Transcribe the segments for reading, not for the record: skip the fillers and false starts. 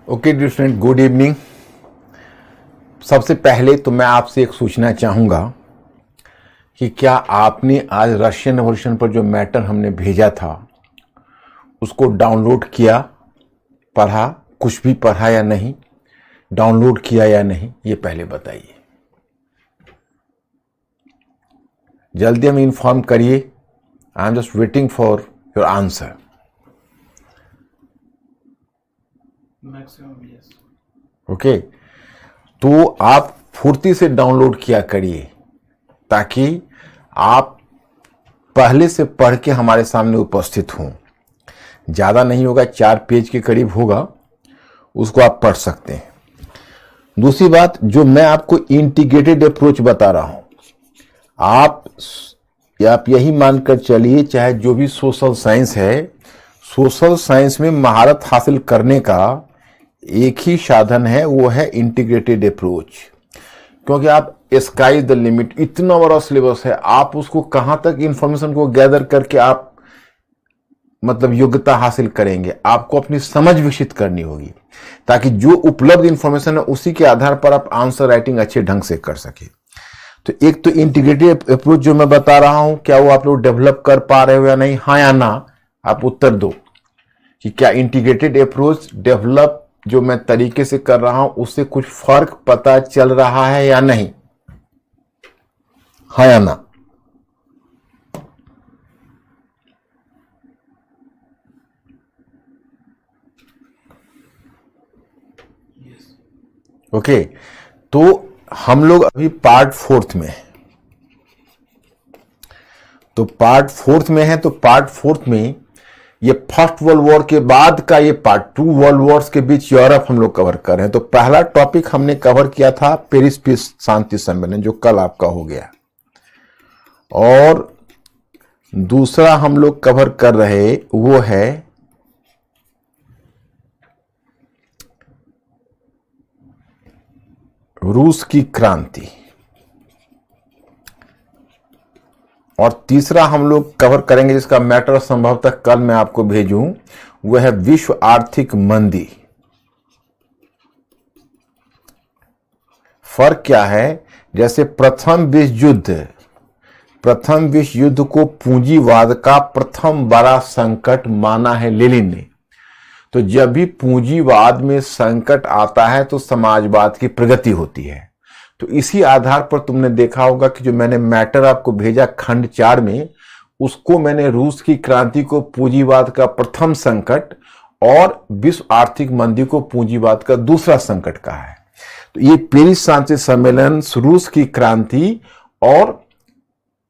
Okay dear friend, good evening. सबसे पहले तो मैं आपसे एक सूचना चाहूँगा कि क्या आपने आज रशियन रिवॉल्यूशन पर जो मैटर हमने भेजा था उसको डाउनलोड किया, पढ़ा, कुछ भी पढ़ा या नहीं, डाउनलोड किया या नहीं, ये पहले बताइए। जल्दी हमें इन्फॉर्म करिए। I am just waiting for your answer. Maximum yes. Okay, तो आप फुर्ती से डाउनलोड किया करिए ताकि आप पहले से पढ़ के हमारे सामने उपस्थित हों। ज़्यादा नहीं होगा, 4 पेज के करीब होगा, उसको आप पढ़ सकते हैं। दूसरी बात, जो मैं आपको इंटीग्रेटेड अप्रोच बता रहा हूं, आप यही मानकर चलिए, चाहे जो भी सोशल साइंस है, सोशल साइंस में महारत हासिल करने का एक ही साधन है, वो है इंटीग्रेटेड अप्रोच। क्योंकि आप स्काई द लिमिट, इतना बड़ा सिलेबस है, आप उसको कहां तक इंफॉर्मेशन को गैदर करके आप मतलब योग्यता हासिल करेंगे। आपको अपनी समझ विकसित करनी होगी ताकि जो उपलब्ध इंफॉर्मेशन है उसी के आधार पर आप आंसर राइटिंग अच्छे ढंग से कर सके। तो एक तो इंटीग्रेटेड अप्रोच जो मैं बता रहा हूं, क्या वो आप लोग डेवलप कर पा रहे हो या नहीं? हाँ या ना आप उत्तर दो कि क्या इंटीग्रेटेड अप्रोच डेवलप जो मैं तरीके से कर रहा हूं उससे कुछ फर्क पता चल रहा है या नहीं? हाँ या ना? यस। ओके, तो हम लोग अभी पार्ट 4 में हैं। तो पार्ट 4 में है, तो पार्ट 4 में ये फर्स्ट वर्ल्ड वॉर के बाद का ये पार्ट 2 वर्ल्ड वॉर्स के बीच यूरोप हम लोग कवर कर रहे हैं। तो पहला टॉपिक हमने कवर किया था पेरिस पीस शांति सम्मेलन, जो कल आपका हो गया, और दूसरा हम लोग कवर कर रहे वो है रूस की क्रांति, और तीसरा हम लोग कवर करेंगे जिसका मैटर संभवतः कल मैं आपको भेजूं, वह है विश्व आर्थिक मंदी। फर्क क्या है? जैसे प्रथम विश्व युद्ध को पूंजीवाद का प्रथम बड़ा संकट माना है लेनिन ने। तो जब भी पूंजीवाद में संकट आता है तो समाजवाद की प्रगति होती है। तो इसी आधार पर तुमने देखा होगा कि जो मैंने मैटर आपको भेजा खंड 4 में, उसको मैंने रूस की क्रांति को पूंजीवाद का प्रथम संकट और विश्व आर्थिक मंदी को पूंजीवाद का दूसरा संकट कहा है। तो ये पेरिस शांति सम्मेलन, रूस की क्रांति और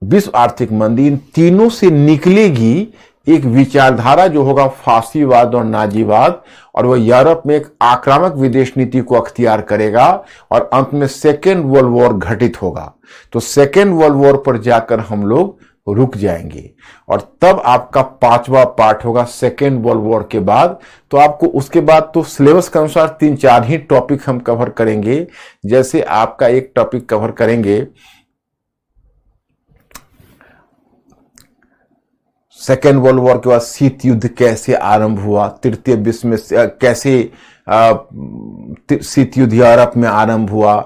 विश्व आर्थिक मंदी, इन तीनों से निकलेगी एक विचारधारा जो होगा फासीवाद और नाजीवाद, और वह यूरोप में एक आक्रामक विदेश नीति को अख्तियार करेगा और अंत में सेकेंड वर्ल्ड वॉर घटित होगा। तो सेकेंड वर्ल्ड वॉर पर जाकर हम लोग रुक जाएंगे और तब आपका 5वां पार्ट होगा सेकेंड वर्ल्ड वॉर के बाद। तो आपको उसके बाद तो सिलेबस के अनुसार 3-4 ही टॉपिक हम कवर करेंगे। जैसे आपका एक टॉपिक कवर करेंगे सेकेंड वर्ल्ड वॉर के बाद शीत युद्ध कैसे आरंभ हुआ, तृतीय विश्व में कैसे शीत युद्ध यूरोप में आरंभ हुआ,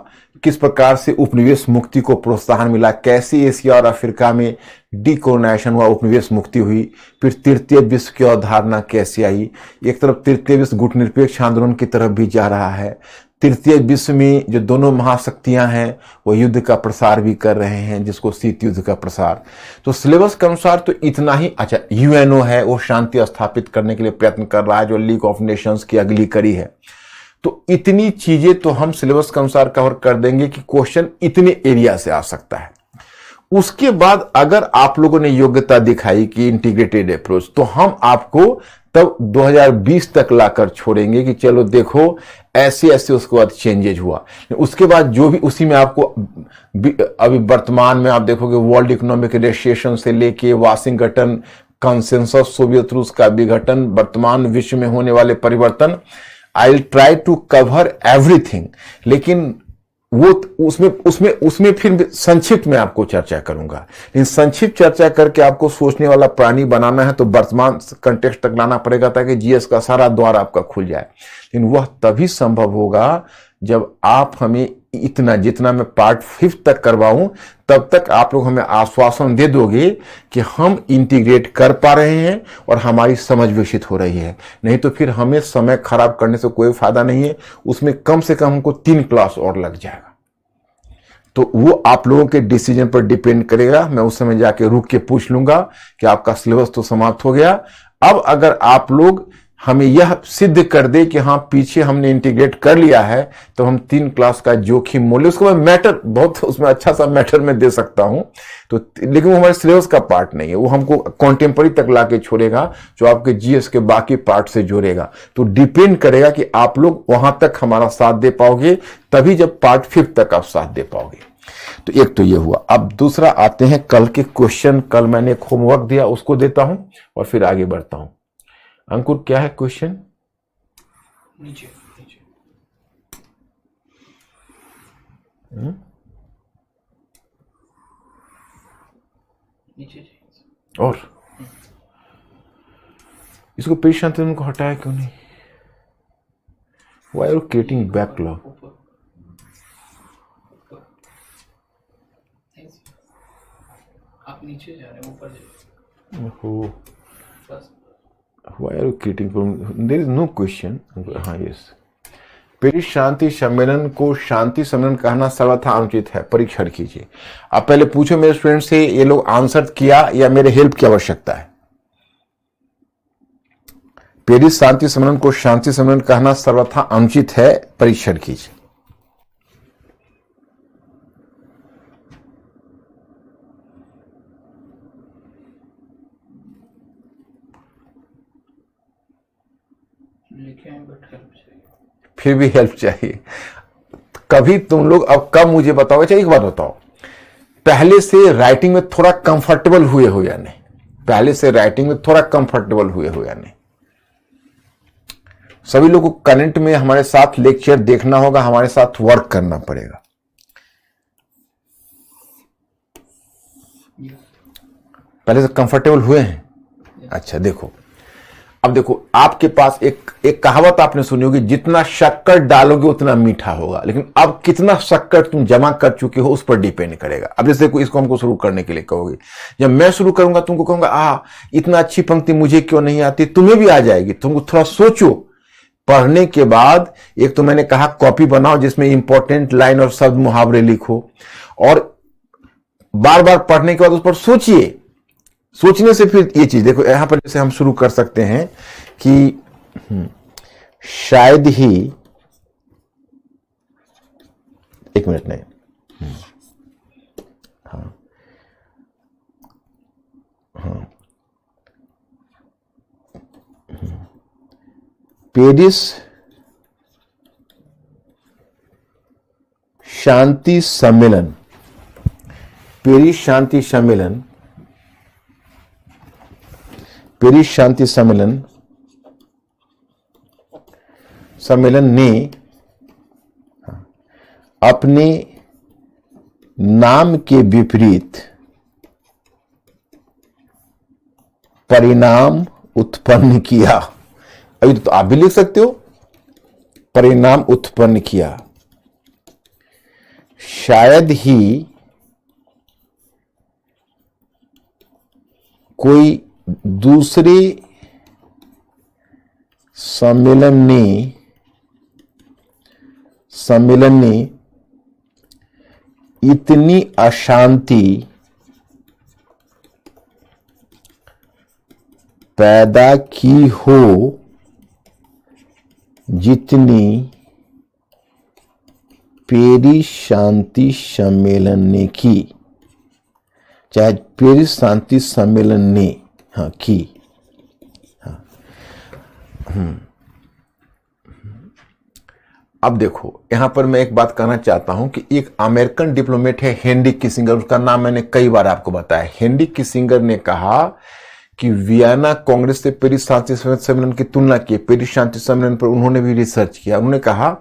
किस प्रकार से उपनिवेश मुक्ति को प्रोत्साहन मिला, कैसे एशिया और अफ्रीका में डीकोलोनाइजेशन हुआ, उपनिवेश मुक्ति हुई, फिर तृतीय विश्व की अवधारणा कैसे आई। एक तरफ तृतीय विश्व गुटनिरपेक्ष आंदोलन की तरफ भी जा रहा है। तृतीय विश्व में जो दोनों महाशक्तियां हैं वो युद्ध का प्रसार भी कर रहे हैं, जिसको शीत युद्ध का प्रसार। तो सिलेबस के अनुसार तो इतना ही। अच्छा, यूएनओ है, वो शांति स्थापित करने के लिए प्रयत्न कर रहा है, जो लीग ऑफ नेशंस की अगली कड़ी है। तो इतनी चीजें तो हम सिलेबस के अनुसार कवर कर देंगे कि क्वेश्चन इतने एरिया से आ सकता है। उसके बाद अगर आप लोगों ने योग्यता दिखाई कि इंटीग्रेटेड अप्रोच, तो हम आपको तब 2020 तक लाकर छोड़ेंगे कि चलो देखो ऐसे ऐसे उसके बाद चेंजेज हुआ। उसके बाद जो भी उसी में आपको अभी वर्तमान में आप देखोगे वर्ल्ड इकोनॉमिक एसोसिएशन से लेके वाशिंगटन कंसेंसस, सोवियत रूस का विघटन, वर्तमान विश्व में होने वाले परिवर्तन, I will try to cover everything. लेकिन वो उसमें उसमें उसमें फिर संक्षिप्त में आपको चर्चा करूंगा, लेकिन संक्षिप्त चर्चा करके आपको सोचने वाला प्राणी बनाना है तो वर्तमान कंटेक्स्ट तक लाना पड़ेगा ताकि जीएस का सारा द्वार आपका खुल जाए। लेकिन वह तभी संभव होगा जब आप हमें इतना, जितना मैं पार्ट 5 तक करवाऊं तब तक आप लोग हमें आश्वासन दे दोगे कि हम इंटीग्रेट कर पा रहे हैं और हमारी समझ विकसित हो रही है। नहीं तो फिर हमें समय खराब करने से कोई फायदा नहीं है, उसमें कम से कम हमको 3 क्लास और लग जाएगा। तो वो आप लोगों के डिसीजन पर डिपेंड करेगा। मैं उस समय जाके रुक के पूछ लूंगा कि आपका सिलेबस तो समाप्त हो गया। अब अगर आप लोग हमें यह सिद्ध कर दे कि हाँ पीछे हमने इंटीग्रेट कर लिया है, तो हम 3 क्लास का जोखिम मूल्य, उसको मैं मैटर बहुत उसमें अच्छा सा मैटर में दे सकता हूं। तो लेकिन वो हमारे सिलेबस का पार्ट नहीं है, वो हमको कॉन्टेम्पररी तक लाके छोड़ेगा, जो आपके जीएस के बाकी पार्ट से जोड़ेगा। तो डिपेंड करेगा कि आप लोग वहां तक हमारा साथ दे पाओगे, तभी जब पार्ट 5 तक आप साथ दे पाओगे। तो एक तो ये हुआ। अब दूसरा आते हैं कल के क्वेश्चन। कल मैंने एक होमवर्क दिया, उसको देता हूं और फिर आगे बढ़ता हूं। अंकुर, क्या है क्वेश्चन? नीचे नीचे नीचे और इसको पेशेंट उनको हटाया क्यों नहीं? Why are you creating backlog? ऊपर आप नीचे जा रहे हैं, ऊपर जाइए। Oh, बस why are you creating problem? There is no question. हाँ, yes. पेरिस शांति सम्मेलन को शांति सम्मेलन कहना सर्वथा अनुचित है, परीक्षण कीजिए। आप पहले पूछो मेरे स्टूडेंट से, ये लोग आंसर किया या मेरे हेल्प की आवश्यकता है? पेरिस शांति सम्मेलन को शांति सम्मेलन कहना सर्वथा अनुचित है, परीक्षण कीजिए। लिखे हैं बट हेल्प चाहिए। फिर भी हेल्प चाहिए। कभी तुम लोग, अब कब मुझे बताओ? अच्छा एक बात बताओ, पहले से राइटिंग में थोड़ा कंफर्टेबल हुए हो या नहीं? पहले से राइटिंग में थोड़ा कंफर्टेबल हुए हो या नहीं? सभी लोगों को करंट में हमारे साथ लेक्चर देखना होगा, हमारे साथ वर्क करना पड़ेगा। पहले से कंफर्टेबल हुए हैं? अच्छा देखो, अब देखो, आपके पास एक कहावत आपने सुनी होगी, जितना शक्कर डालोगे उतना मीठा होगा। लेकिन अब कितना शक्कर तुम जमा कर चुके हो उस पर डिपेंड करेगा। अब जैसे इसको हमको शुरू करने के लिए कहोगे, जब मैं शुरू करूंगा तुमको कहूंगा इतना अच्छी पंक्ति मुझे क्यों नहीं आती, तुम्हें भी आ जाएगी। तुमको थोड़ा सोचो, पढ़ने के बाद एक तो मैंने कहा कॉपी बनाओ जिसमें इंपॉर्टेंट लाइन और शब्द मुहावरे लिखो, और बार बार पढ़ने के बाद उस पर सोचिए। सोचने से फिर ये चीज देखो, यहां पर जैसे हम शुरू कर सकते हैं कि शायद ही, एक मिनट नहीं, हाँ हाँ, पेरिस शांति सम्मेलन, पेरिस शांति सम्मेलन, पेरिस शांति सम्मेलन ने अपने नाम के विपरीत परिणाम उत्पन्न किया। अभी तो आप भी लिख सकते हो, परिणाम उत्पन्न किया। शायद ही कोई दूसरे सम्मेलन ने इतनी अशांति पैदा की हो जितनी पेरिस शांति सम्मेलन ने की। चाहे पेरिस शांति सम्मेलन ने की। हाँ। अब देखो, यहां पर मैं एक बात कहना चाहता हूं कि एक अमेरिकन डिप्लोमेट है हेनरी किसिंगर, उसका नाम मैंने कई बार आपको बताया। हेनरी किसिंगर ने कहा कि वियना कांग्रेस से पेरिस शांति सम्मेलन की तुलना की। पेरिस शांति सम्मेलन पर उन्होंने भी रिसर्च किया। उन्होंने कहा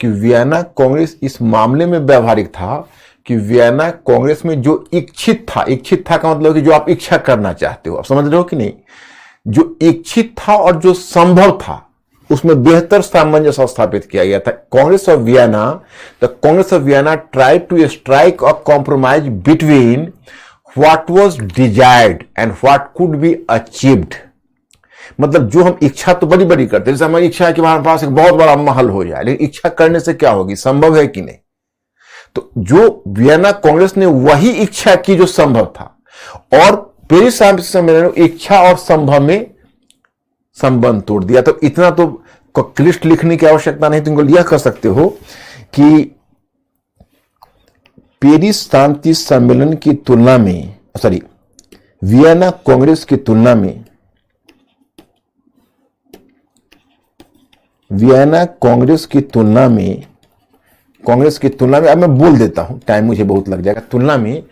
कि वियना कांग्रेस इस मामले में व्यवहारिक था कि वियना कांग्रेस में जो इच्छित था का मतलब कि जो आप इच्छा करना चाहते हो, आप समझ रहे हो कि नहीं, जो इच्छित था और जो संभव था उसमें बेहतर सामंजस्य स्थापित किया गया था। Congress of Vienna tried to strike a compromise between what was desired and what could be achieved. मतलब जो हम इच्छा तो बड़ी बड़ी करते हैं, जैसे हमारी इच्छा है कि हमारे पास एक बहुत बड़ा महल हो जाए, लेकिन इच्छा करने से क्या होगी, संभव है कि नहीं। तो जो वियना कांग्रेस ने वही इच्छा की जो संभव था, और पेरिस शांति सम्मेलन ने इच्छा और संभव में संबंध तोड़ दिया। तो इतना तो क्लिष्ट लिखने की आवश्यकता नहीं, तुमको यह कर सकते हो कि पेरिस शांति सम्मेलन की तुलना में, वियना कांग्रेस की तुलना में वियना कांग्रेस की तुलना में अब मैं बोल देता हूं, टाइम मुझे बहुत लग जाएगा, तुलना में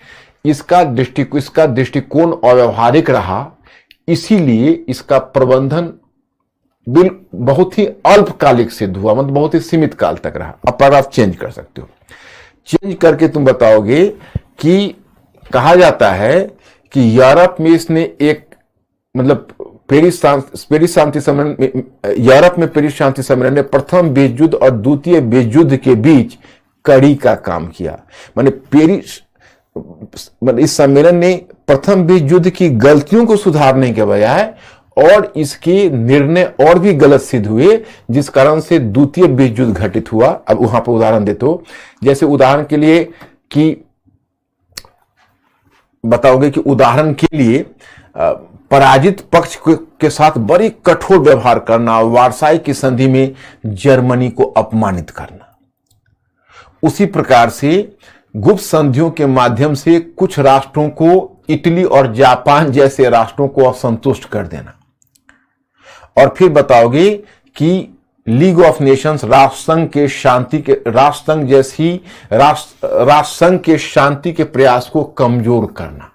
इसका दृष्टिकोण अव्यवहारिक रहा, इसीलिए इसका प्रबंधन बहुत ही अल्पकालिक सिद्ध हुआ, मतलब बहुत ही सीमित काल तक रहा। अब पर आप चेंज कर सकते हो, चेंज करके तुम बताओगे कि कहा जाता है कि यूरोप में इसने एक, मतलब पेरिस शांति सम्मेलन में, यूरोप में पेरिस शांति सम्मेलन ने प्रथम विश्व युद्ध और द्वितीय विश्व युद्ध के बीच कड़ी का काम किया। इस सम्मेलन ने प्रथम विश्व युद्ध की गलतियों को सुधारने के बजाय और इसके निर्णय और भी गलत सिद्ध हुए, जिस कारण से द्वितीय विश्व युद्ध घटित हुआ। अब वहां पर उदाहरण देते हो, जैसे उदाहरण के लिए कि बताओगे कि उदाहरण के लिए पराजित पक्ष के साथ बड़ी कठोर व्यवहार करना, वार्साई की संधि में जर्मनी को अपमानित करना। उसी प्रकार से गुप्त संधियों के माध्यम से कुछ राष्ट्रों को, इटली और जापान जैसे राष्ट्रों को असंतुष्ट कर देना। और फिर बताओगे कि लीग ऑफ नेशंस, राष्ट्रसंघ के शांति के प्रयास को कमजोर करना।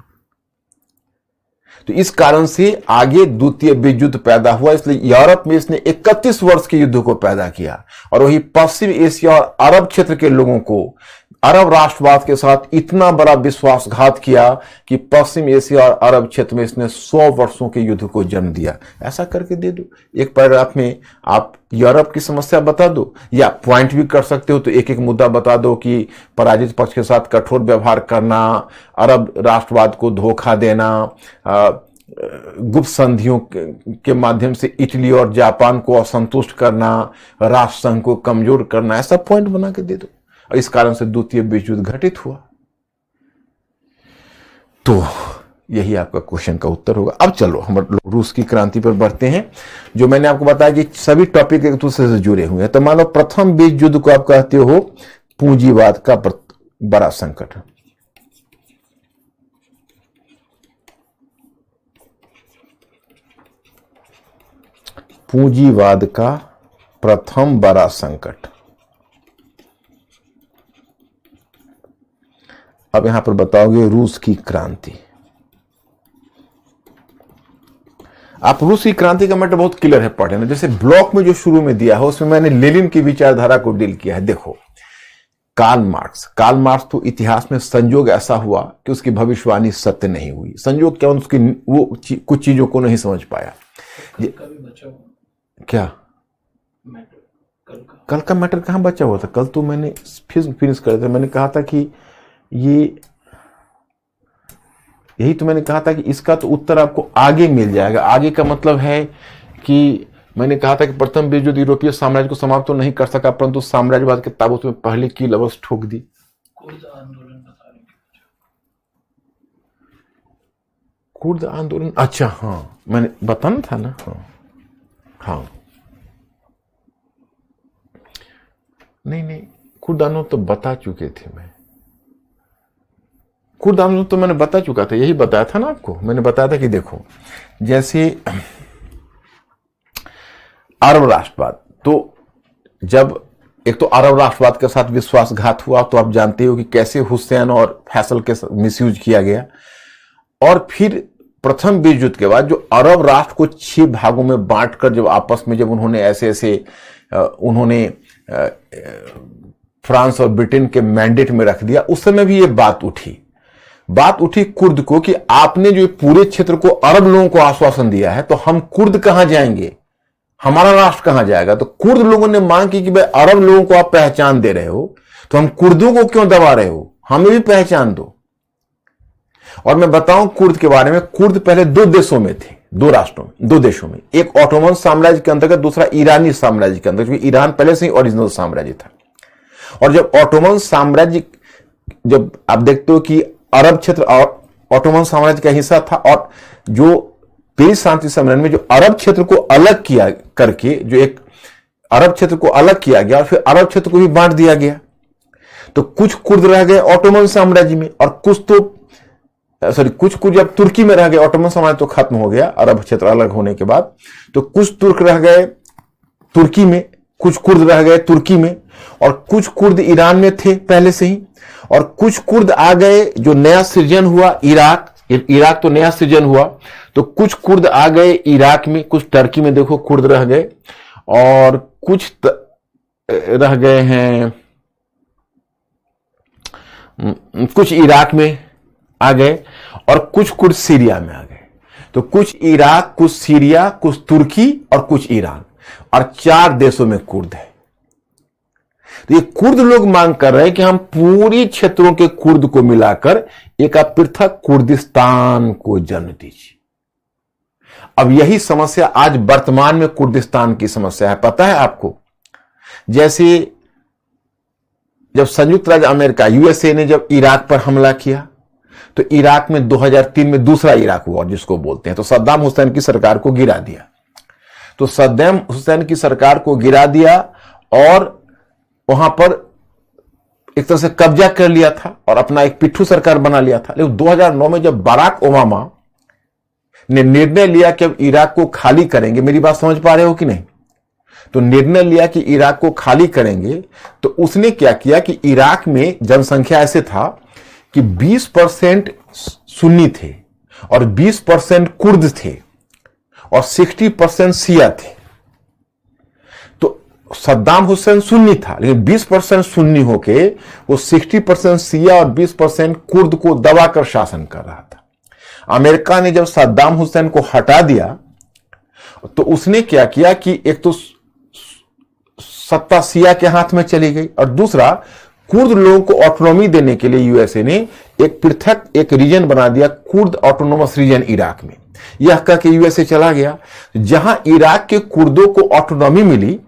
तो इस कारण से आगे द्वितीय विश्व युद्ध पैदा हुआ। इसलिए यूरोप में इसने 31 वर्ष के युद्ध को पैदा किया, और वही पश्चिम एशिया और अरब क्षेत्र के लोगों को अरब राष्ट्रवाद के साथ इतना बड़ा विश्वासघात किया कि पश्चिम एशिया और अरब क्षेत्र में इसने 100 वर्षों के युद्ध को जन्म दिया। ऐसा करके दे दो, एक पैराग्राफ में आप यूरोप की समस्या बता दो, या पॉइंट भी कर सकते हो, तो एक एक मुद्दा बता दो कि पराजित पक्ष के साथ कठोर व्यवहार करना, अरब राष्ट्रवाद को धोखा देना, गुप्त संधियों के माध्यम से इटली और जापान को असंतुष्ट करना, राष्ट्रसंघ को कमजोर करना, ऐसा पॉइंट बना के दे दो। और इस कारण से द्वितीय विश्व युद्ध घटित हुआ। तो यही आपका क्वेश्चन का उत्तर होगा। अब चलो हम लोग रूस की क्रांति पर बढ़ते हैं, जो मैंने आपको बताया कि सभी टॉपिक एक दूसरे से जुड़े हुए हैं। तो मानो प्रथम विश्व युद्ध को आप कहते हो पूंजीवाद का बड़ा संकट। पूंजीवाद का प्रथम बड़ा संकट। अब यहां पर बताओगे रूस की क्रांति। आप रूस की क्रांति का मैटर बहुत क्लियर है पढ़ने में, जैसे ब्लॉक में जो शुरू में दिया है उसमें मैंने लेनिन की विचारधारा को डील किया है। देखो, कार्ल मार्क्स तो इतिहास में संयोग ऐसा हुआ कि उसकी भविष्यवाणी सत्य नहीं हुई। संयोग क्या, उसकी वो कुछ चीजों को नहीं समझ पाया। क्या कल का मैटर कहां बचा हुआ था? कल तो मैंने फिनिश कर दिया। मैंने कहा था कि यही तो मैंने कहा था कि इसका तो उत्तर आपको आगे मिल जाएगा। आगे का मतलब है कि मैंने कहा था कि प्रथम विश्व युद्ध यूरोपीय साम्राज्य को समाप्त तो नहीं कर सका, परंतु साम्राज्यवाद के ताबूत में पहले की लवस ठोक दी। कुर्द आंदोलन, अच्छा हाँ, मैंने बताना था ना। हाँ नहीं, कुर्द आंदोलन तो बता चुके थे मैं। कुर्द आंदोलन तो मैंने बता चुका था, यही बताया था ना आपको। मैंने बताया था कि देखो, जैसे अरब राष्ट्रवाद, तो जब एक तो अरब राष्ट्रवाद के साथ विश्वासघात हुआ, तो आप जानते हो कि कैसे हुसैन और फैसल के मिसयूज किया गया। और फिर प्रथम विश्व युद्ध के बाद जो अरब राष्ट्र को 6 भागों में बांटकर जब आपस में जब उन्होंने ऐसे उन्होंने फ्रांस और ब्रिटेन के मैंडेट में रख दिया, उस समय भी ये बात उठी कुर्द को कि आपने जो पूरे क्षेत्र को अरब लोगों को आश्वासन दिया है, तो हम कुर्द कहां जाएंगे, हमारा राष्ट्र कहां जाएगा। तो कुर्द लोगों ने मांग की कि भाई अरब लोगों को आप पहचान दे रहे हो, तो हम कुर्दों को क्यों दबा रहे हो, हमें भी पहचान दो। और मैं बताऊं कुर्द के बारे में, कुर्द पहले दो देशों में थे, दो देशों में, एक ऑटोमन साम्राज्य के अंतर्गत, दूसरा ईरानी साम्राज्य के अंतर्गत, क्योंकि ईरान पहले से ही ओरिजिनल साम्राज्य था। और जब ऑटोमन साम्राज्य, जब आप देखते हो कि अरब क्षेत्र ऑटोमन साम्राज्य का हिस्सा था, और जो पेरिस शांति सम्मेलन में जो अरब क्षेत्र को अलग किया करके, जो एक अरब क्षेत्र को अलग किया गया और फिर अरब क्षेत्र को भी बांट दिया गया, तो कुछ कुर्द रह गए ऑटोमन साम्राज्य में, और कुछ जब तुर्की में रह गए, ऑटोमन साम्राज्य तो खत्म हो गया अरब क्षेत्र अलग होने के बाद, तो कुछ तुर्क रह गए तुर्की में, कुछ कुर्द रह गए तुर्की में, और कुछ कुर्द ईरान में थे पहले से ही, और कुछ कुर्द आ गए जो नया सृजन हुआ इराक तो नया सृजन हुआ, तो कुछ कुर्द आ गए इराक में, कुछ टर्की में देखो कुर्द रह गए, और कुछ रह गए हैं, कुछ इराक में आ गए, और कुछ कुर्द सीरिया में आ गए। तो कुछ इराक, कुछ सीरिया, कुछ तुर्की और कुछ ईरान, और 4 देशों में कुर्द है। तो ये कुर्द लोग मांग कर रहे हैं कि हम पूरी क्षेत्रों के कुर्द को मिलाकर एक पृथक कुर्दिस्तान को जन्म दीजिए। अब यही समस्या आज वर्तमान में कुर्दिस्तान की समस्या है, पता है आपको। जैसे जब संयुक्त राज्य अमेरिका यूएसए ने जब इराक पर हमला किया, तो इराक में 2003 में दूसरा इराक हुआ जिसको बोलते हैं, तो सद्दाम हुसैन की सरकार को गिरा दिया। तो सद्दाम हुसैन की सरकार को गिरा दिया और वहां पर एक तरह से कब्जा कर लिया था और अपना एक पिट्ठू सरकार बना लिया था। लेकिन 2009 में जब बराक ओबामा ने निर्णय लिया कि अब इराक को खाली करेंगे, मेरी बात समझ पा रहे हो कि नहीं, तो निर्णय लिया कि इराक को खाली करेंगे, तो उसने क्या किया कि इराक में जनसंख्या ऐसे था कि 20% सुन्नी थे और 20% कुर्द थे और 60% शिया थे। तो सद्दाम हुसैन सुन्नी था, लेकिन 20% सुन्नी होके वो 60% शिया और 20% कुर्द को दबाकर शासन कर रहा था। अमेरिका ने जब सद्दाम हुसैन को हटा दिया, तो उसने क्या किया कि एक तो सत्ता शिया के हाथ में चली गई, और दूसरा कुर्द लोगों को ऑटोनॉमी देने के लिए यूएसए ने एक पृथक एक रीजन बना दिया, कुर्द ऑटोनोमस रीजन इराक में। यह कह के यूएसए चला गया। जहां इराक के कुर्दों को ऑटोनॉमी मिली,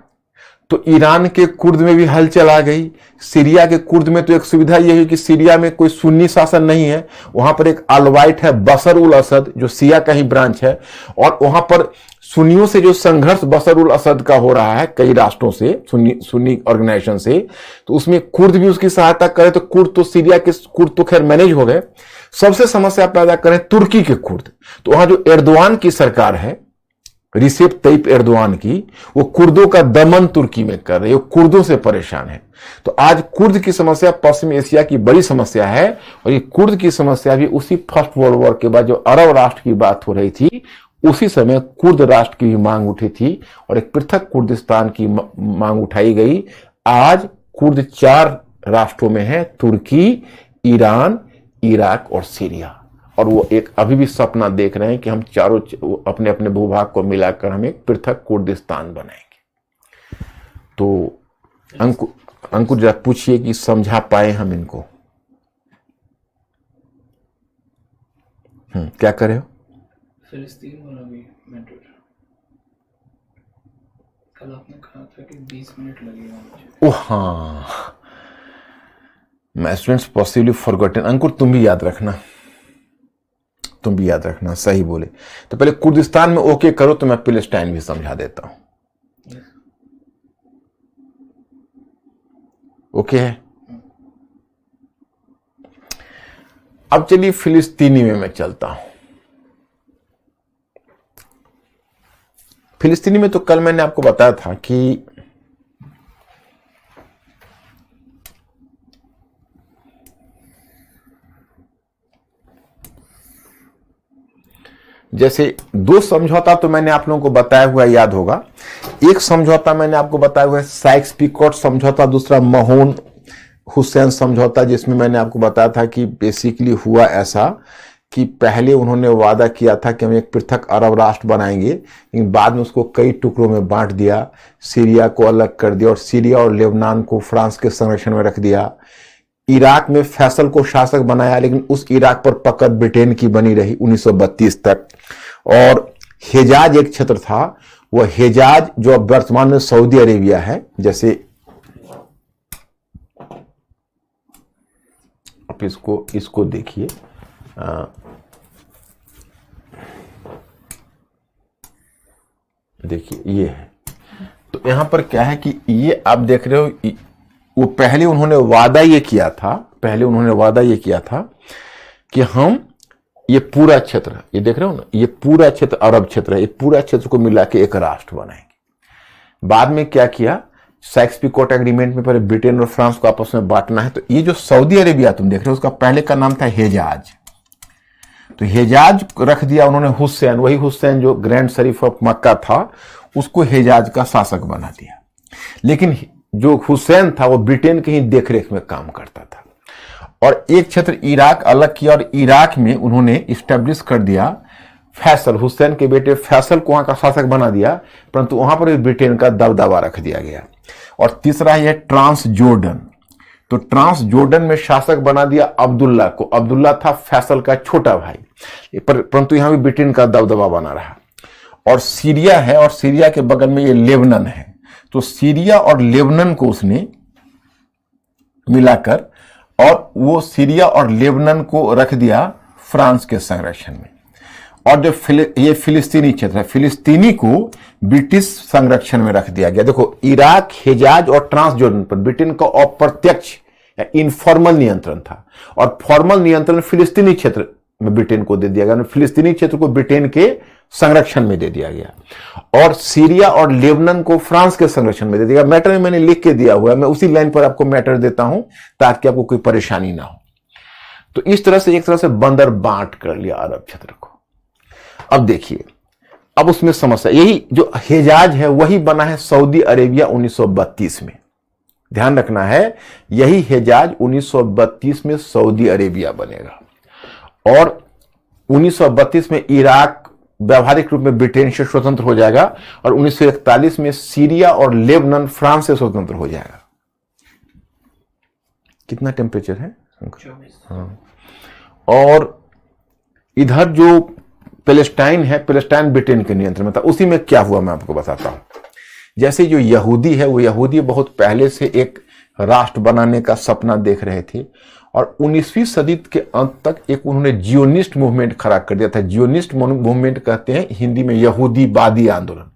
तो ईरान के कुर्द में भी हलचल आ गई। सीरिया के कुर्द में तो एक सुविधा यह है कि सीरिया में कोई सुन्नी शासन नहीं है, वहां पर एक अलवाइट है बशर उल असद जो शिया का ही ब्रांच है, और वहां पर सुन्नियों से जो संघर्ष बशर उल असद का हो रहा है कई राष्ट्रों से, सुन्नी ऑर्गेनाइजेशन से, तो उसमें कुर्द भी उसकी सहायता करे। तो कुर्द तो सीरिया के कुर्द तो खैर मैनेज हो गए, सबसे समस्या पैदा करें तुर्की के कुर्द। तो वहां जो एर्दोआन की सरकार है, रिसेप तैयप एर्दोआन की, वो कुर्दों का दमन तुर्की में कर रही है, वो कुर्दों से परेशान है। तो आज कुर्द की समस्या पश्चिम एशिया की बड़ी समस्या है, और ये कुर्द की समस्या भी उसी फर्स्ट वर्ल्ड वॉर के बाद जो अरब राष्ट्र की बात हो रही थी, उसी समय कुर्द राष्ट्र की भी मांग उठी थी और एक पृथक कुर्दिस्तान की मांग उठाई गई। आज कुर्द 4 राष्ट्रों में है, तुर्की, ईरान, इराक और सीरिया, और वो एक अभी भी सपना देख रहे हैं कि हम चारों अपने अपने भूभाग को मिलाकर हम एक पृथक कुर्दिस्तान बनाएंगे। तो अंकुर जरा पूछिए कि समझा पाए हम इनको। क्या कर रहे हो? फिलिस्तीन वाला भी मैटर, कल आपने कहा था कि 20 मिनट लगेगा मुझे। ओह हाँ, मैं स्टूडेंट्स पॉसिबली फॉरगॉटन। अंकुर तुम भी याद रखना, सही बोले। तो पहले कुर्दिस्तान में ओके करो, तो मैं पैलेस्टाइन भी समझा देता हूं। ओके है। अब चलिए फिलिस्तीनी में मैं चलता हूं। फिलिस्तीनी में तो कल मैंने आपको बताया था कि जैसे दो समझौता तो मैंने आप लोगों को बताया हुआ याद होगा। एक समझौता मैंने आपको बताया हुआ है साइक्स-पिकोट समझौता, दूसरा महमूद हुसैन समझौता, जिसमें मैंने आपको बताया था कि बेसिकली हुआ ऐसा कि पहले उन्होंने वादा किया था कि हम एक पृथक अरब राष्ट्र बनाएंगे, लेकिन बाद में उसको कई टुकड़ों में बांट दिया, सीरिया को अलग कर दिया और सीरिया और लेबनान को फ्रांस के संरक्षण में रख दिया। इराक में फैसल को शासक बनाया, लेकिन उस इराक पर पकड़ ब्रिटेन की बनी रही 1932 तक। और हिजाज एक क्षेत्र था, वह हिजाज जो अब वर्तमान में सऊदी अरेबिया है, जैसे आप इसको देखिए, देखिए ये है। तो यहां पर क्या है कि ये आप देख रहे हो, वो पहले उन्होंने वादा ये किया था कि हम ये पूरा क्षेत्र, ये देख रहे हो ना, ये पूरा क्षेत्र अरब क्षेत्र है, ये पूरा क्षेत्र को मिला के एक राष्ट्र बनाएंगे। बाद में क्या किया, साइक्स-पिकोट एग्रीमेंट में पहले ब्रिटेन और फ्रांस को आपस में बांटना है। तो ये जो सऊदी अरेबिया तुम देख रहे हो, उसका पहले का नाम था हिजाज। तो हिजाज रख दिया उन्होंने हुसैन, वही हुसैन जो ग्रैंड शरीफ ऑफ मक्का था, उसको हिजाज का शासक बना दिया। लेकिन जो हुसैन था वो ब्रिटेन के ही देखरेख में काम करता था। और एक क्षेत्र इराक अलग किया और इराक में उन्होंने इस्टेब्लिश कर दिया फैसल, हुसैन के बेटे फैसल को वहां का शासक बना दिया, परंतु वहां पर भी ब्रिटेन का दबदबा रख दिया गया। और तीसरा है ट्रांस जोर्डन। तो ट्रांस जोर्डन में शासक बना दिया अब्दुल्ला को। अब्दुल्ला था फैसल का छोटा भाई, परंतु यहां भी ब्रिटेन का दबदबा बना रहा। और सीरिया है, और सीरिया के बगल में ये लेबनान है। तो सीरिया और लेबनान को उसने मिलाकर, और वो सीरिया और लेबनान को रख दिया फ्रांस के संरक्षण में। और जो ये फिलिस्तीनी क्षेत्र है, फिलिस्तीनी को ब्रिटिश संरक्षण में रख दिया गया। देखो, इराक, हिजाज और ट्रांस जोर्डन पर ब्रिटेन का अप्रत्यक्ष या इनफॉर्मल नियंत्रण था, और फॉर्मल नियंत्रण फिलिस्तीनी क्षेत्र में ब्रिटेन को दे दिया गया। फिलिस्तीनी क्षेत्र को ब्रिटेन के संरक्षण में दे दिया गया, और सीरिया और लेबनान को फ्रांस के संरक्षण में दे दिया गया। मैटर में मैंने लिख के दिया हुआ है, मैं उसी लाइन पर आपको मैटर देता हूं ताकि आपको कोई परेशानी ना हो। तो इस तरह से एक तरह से बंदर बांट कर लिया अरब क्षेत्र को। अब देखिए, अब उसमें समस्या, यही जो हिजाज है वही बना है सऊदी अरेबिया 1932 में। ध्यान रखना है, यही हिजाज 1932 में सऊदी अरेबिया बनेगा। और 1932 में इराक व्यावहारिक रूप में ब्रिटेन से स्वतंत्र हो जाएगा, और 1941 में सीरिया और लेबनान फ्रांस से स्वतंत्र हो जाएगा। कितना टेम्परेचर है? 24। हाँ। और इधर जो पैलेस्टाइन है, पैलेस्टाइन ब्रिटेन के नियंत्रण में था। उसी में क्या हुआ मैं आपको बताता हूं। जैसे जो यहूदी है, वो यहूदी बहुत पहले से एक राष्ट्र बनाने का सपना देख रहे थे, और 19वीं सदी के अंत तक एक उन्होंने जियोनिस्ट मूवमेंट खड़ा कर दिया था। जियोनिस्ट मूवमेंट कहते हैं हिंदी में यहूदीवादी आंदोलन,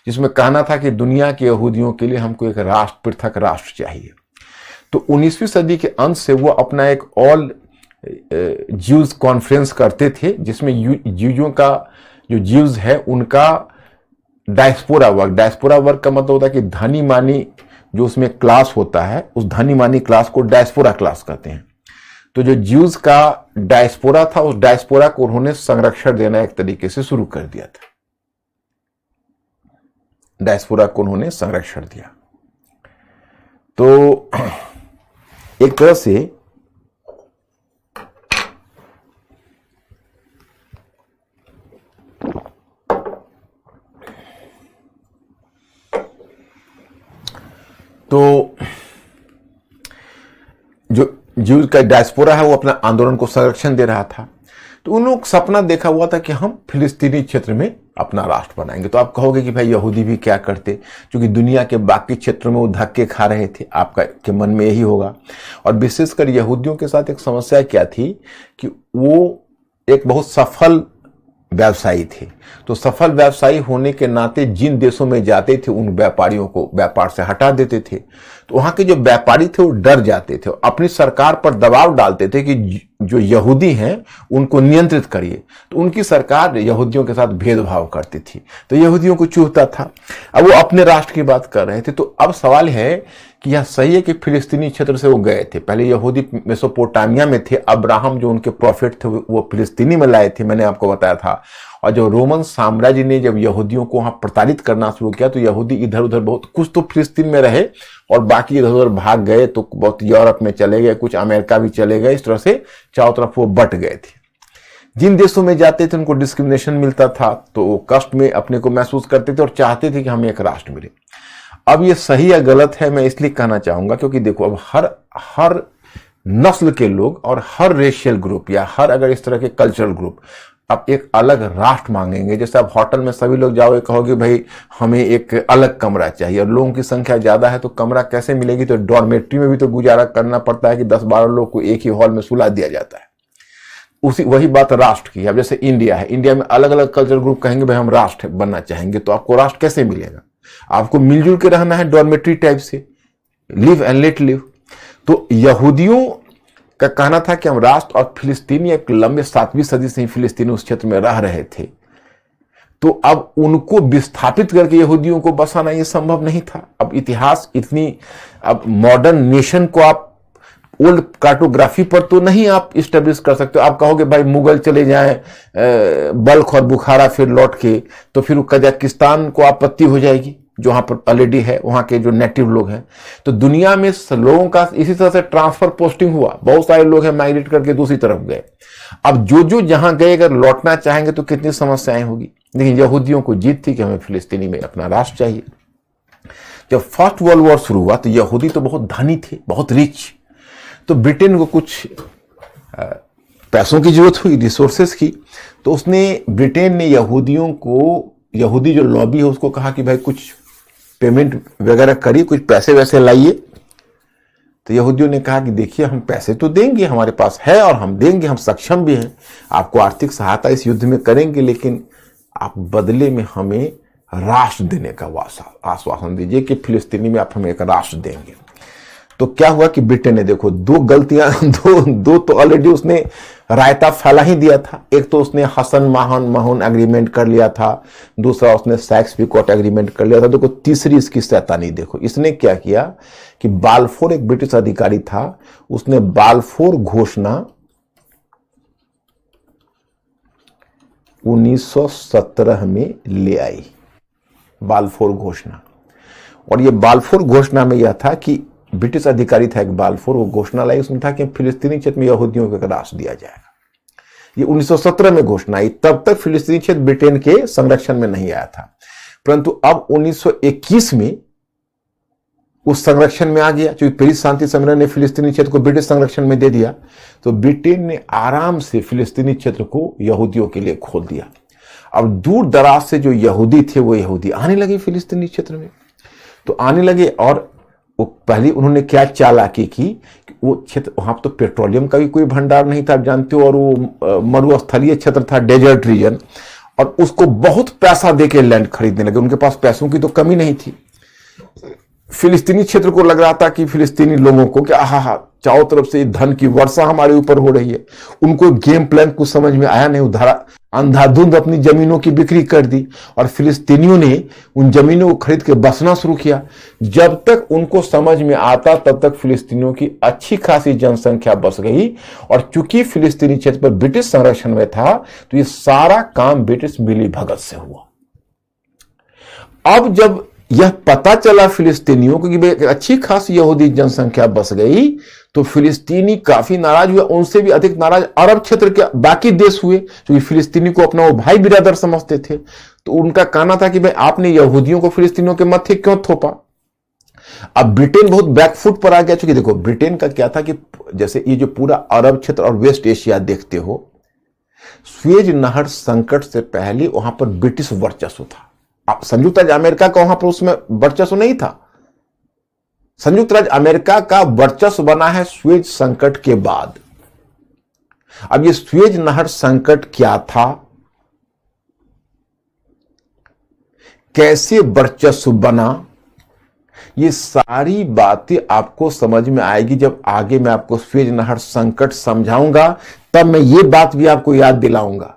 जिसमें कहना था कि दुनिया के यहूदियों के लिए हमको एक राष्ट्र, पृथक राष्ट्र चाहिए। तो 19वीं सदी के अंत से वो अपना एक ऑल ज्यूज कॉन्फ्रेंस करते थे, जिसमें ज्यूजों का, जो ज्यूज है उनका डायस्पोरा वर्ग का मतलब होता है कि धनी मानी जो उसमें क्लास होता है, उस धनी मानी क्लास को डायस्पोरा क्लास कहते हैं। तो जो ज्यूज का डायस्पोरा था, उस डायस्पोरा को उन्होंने संरक्षण देना एक तरीके से शुरू कर दिया था। डायस्पोरा को उन्होंने संरक्षण दिया। तो एक तरह से जो ज्यूज का डायस्पोरा है वो अपना आंदोलन को संरक्षण दे रहा था। तो उन लोग सपना देखा हुआ था कि हम फिलिस्तीनी क्षेत्र में अपना राष्ट्र बनाएंगे। तो आप कहोगे कि भाई यहूदी भी क्या करते, क्योंकि दुनिया के बाकी क्षेत्रों में वो धक्के खा रहे थे, आपका के मन में यही होगा। और विशेषकर यहूदियों के साथ एक समस्या क्या थी कि वो एक बहुत सफल व्यवसायी थे। तो सफल व्यवसायी होने के नाते जिन देशों में जाते थे, उन व्यापारियों को व्यापार से हटा देते थे। तो वहां के जो व्यापारी थे वो डर जाते थे, अपनी सरकार पर दबाव डालते थे कि जो यहूदी हैं उनको नियंत्रित करिए। तो उनकी सरकार यहूदियों के साथ भेदभाव करती थी, तो यहूदियों को चूहता था। अब वो अपने राष्ट्र की बात कर रहे थे। तो अब सवाल है कि यह सही है कि फिलिस्तीनी क्षेत्र से वो गए थे। पहले यहूदी मेसोपोटामिया में थे, अब्राहम जो उनके प्रॉफिट थे वो फिलिस्तीनी में लाए थे, मैंने आपको बताया था। और जब रोमन साम्राज्य ने जब यहूदियों को वहां प्रताड़ित करना शुरू किया तो यहूदी इधर उधर बहुत, कुछ तो फिलिस्तीन में रहे और बाकी इधर उधर भाग गए, तो बहुत यूरोप में चले गए, कुछ अमेरिका भी चले गए। इस तरह से चारों तरफ वो बट गए थे। जिन देशों में जाते थे उनको डिस्क्रिमिनेशन मिलता था, तो वो कष्ट में अपने को महसूस करते थे और चाहते थे कि हमें एक राष्ट्र मिले। अब ये सही या गलत है मैं इसलिए कहना चाहूंगा क्योंकि देखो, अब हर नस्ल के लोग और हर रेशियल ग्रुप या हर अगर इस तरह के कल्चरल ग्रुप अब एक अलग राष्ट्र मांगेंगे। जैसे आप होटल में सभी लोग जाओगे, कहोगे भाई हमें एक अलग कमरा चाहिए, और लोगों की संख्या ज्यादा है तो कमरा कैसे मिलेगी? तो डॉर्मेट्री में भी तो गुजारा करना पड़ता है कि 10-12 लोग को एक ही हॉल में सुला दिया जाता है। वही बात राष्ट्र की है। अब जैसे इंडिया है, इंडिया में अलग अलग कल्चर ग्रुप कहेंगे भाई हम राष्ट्र बनना चाहेंगे, तो आपको राष्ट्र कैसे मिलेगा? आपको मिलजुल के रहना है डॉर्मेट्री टाइप से, लिव एंड लेट लिव। तो यहूदियों का कहना था कि हम राष्ट्र, और फिलिस्तीनी एक लंबे 7वीं सदी से ही फिलिस्तीनी उस क्षेत्र में रह रहे थे, तो अब उनको विस्थापित करके यहूदियों को बसाना ये संभव नहीं था। अब इतिहास इतनी, अब मॉडर्न नेशन को आप ओल्ड कार्टोग्राफी पर तो नहीं आप इस्टेब्लिश कर सकते हो। आप कहोगे भाई मुगल चले जाएं बल्ख और बुखारा फिर लौट के, तो फिर कजाकिस्तान को आपत्ति हो जाएगी जो वहां पर ऑलरेडी है, वहां के जो नेटिव लोग हैं। तो दुनिया में लोगों का इसी तरह से ट्रांसफर पोस्टिंग हुआ, बहुत सारे लोग हैं माइग्रेट करके दूसरी तरफ गए। अब जो जहां गए अगर लौटना चाहेंगे तो कितनी समस्याएं होगी। लेकिन यहूदियों को जीत थी कि हमें फिलिस्तीनी में अपना राष्ट्र चाहिए। जब फर्स्ट वर्ल्ड वॉर शुरू हुआ तो यहूदी तो बहुत धनी थे, बहुत रिच, तो ब्रिटेन को कुछ पैसों की जरूरत हुई, रिसोर्सेस की, तो ब्रिटेन ने यहूदियों को, यहूदी जो लॉबी है उसको कहा कि भाई कुछ पेमेंट वगैरह करिए, कुछ पैसे वैसे लाइए। तो यहूदियों ने कहा कि देखिए हम पैसे तो देंगे, हमारे पास है और हम देंगे, हम सक्षम भी हैं, आपको आर्थिक सहायता इस युद्ध में करेंगे, लेकिन आप बदले में हमें राष्ट्र देने का आश्वासन दीजिए कि फिलिस्तीनी में आप हमें एक राष्ट्र देंगे। तो क्या हुआ कि ब्रिटेन ने, देखो दो गलतियां, दो तो ऑलरेडी उसने रायता फैला ही दिया था। एक तो उसने हसन माहौन एग्रीमेंट कर लिया था, दूसरा उसने सैक्स पिकॉट एग्रीमेंट कर लिया था। देखो तीसरी इसकी शैतानी देखो, इसने क्या किया कि बाल्फोर एक ब्रिटिश अधिकारी था, उसने बाल्फोर घोषणा 1917 में ले आई, बाल्फोर घोषणा। और ये बाल्फोर घोषणा में यह था कि ब्रिटिश अधिकारी था एक बाल्फोर, वो घोषणा लाई, उसमें था कि फिलिस्तीनी क्षेत्र में यहूदियों को एक राष्ट्र दिया जाएगा। ये 1917 में घोषणा आई, तब तक फिलिस्तीनी क्षेत्र ब्रिटेन के संरक्षण में नहीं आया था, परंतु अब 1921 में उस संरक्षण में आ गया, क्योंकि पेरिस शांति सम्मेलन ने फिलिस्तीनी क्षेत्र को ब्रिटिश संरक्षण में दे दिया। तो ब्रिटेन ने आराम से फिलिस्तीनी क्षेत्र को यहूदियों के लिए खोल दिया। अब दूर दराज से जो यहूदी थे वो यहूदी आने लगे फिलिस्तीनी क्षेत्र में, तो आने लगे। और वो पहले उन्होंने क्या चालाकी की, वो क्षेत्र, वहां तो पेट्रोलियम का भी कोई भंडार नहीं था, आप जानते हो, और वो मरुस्थलीय क्षेत्र था, डेजर्ट रीजन, और उसको बहुत पैसा देके लैंड खरीदने लगे। उनके पास पैसों की तो कमी नहीं थी। फिलिस्तीनी क्षेत्र को लग रहा था कि फिलिस्तीनी लोगों को कि आहा चारों तरफ से धन की वर्षा हमारे ऊपर हो रही है। उनको गेम प्लान कुछ समझ में आया नहीं, उधारा अंधाधुंध अपनी जमीनों की बिक्री कर दी और फिलिस्तीनियों ने उन जमीनों को खरीद के बसना शुरू किया। जब तक उनको समझ में आता तब तक फिलिस्तीनियों की अच्छी खासी जनसंख्या बस गई। और चूंकि फिलिस्तीनी क्षेत्र पर ब्रिटिश संरक्षण में था तो ये सारा काम ब्रिटिश मिली भगत से हुआ। अब जब यह पता चला फिलिस्तीनियों को कि अच्छी खासी यहूदी जनसंख्या बस गई, तो फिलिस्तीनी काफी नाराज हुए। उनसे भी अधिक नाराज अरब क्षेत्र के बाकी देश हुए, क्योंकि फिलिस्तीनी को अपना वो भाई बिरादर समझते थे। तो उनका कहना था कि भाई आपने यहूदियों को फिलिस्तीनियों के मत्थे क्यों थोपा। अब ब्रिटेन बहुत बैकफुट पर आ गया, क्योंकि देखो ब्रिटेन का क्या था कि जैसे ये जो पूरा अरब क्षेत्र और वेस्ट एशिया देखते हो, स्वेज नहर संकट से पहले वहां पर ब्रिटिश वर्चस्व था। संयुक्त राज्य अमेरिका का वहां पर उसमें वर्चस्व नहीं था। संयुक्त राज्य अमेरिका का वर्चस्व बना है स्वेज संकट के बाद। अब ये स्वेज नहर संकट क्या था, कैसे वर्चस्व बना, ये सारी बातें आपको समझ में आएगी जब आगे मैं आपको स्वेज नहर संकट समझाऊंगा। तब मैं ये बात भी आपको याद दिलाऊंगा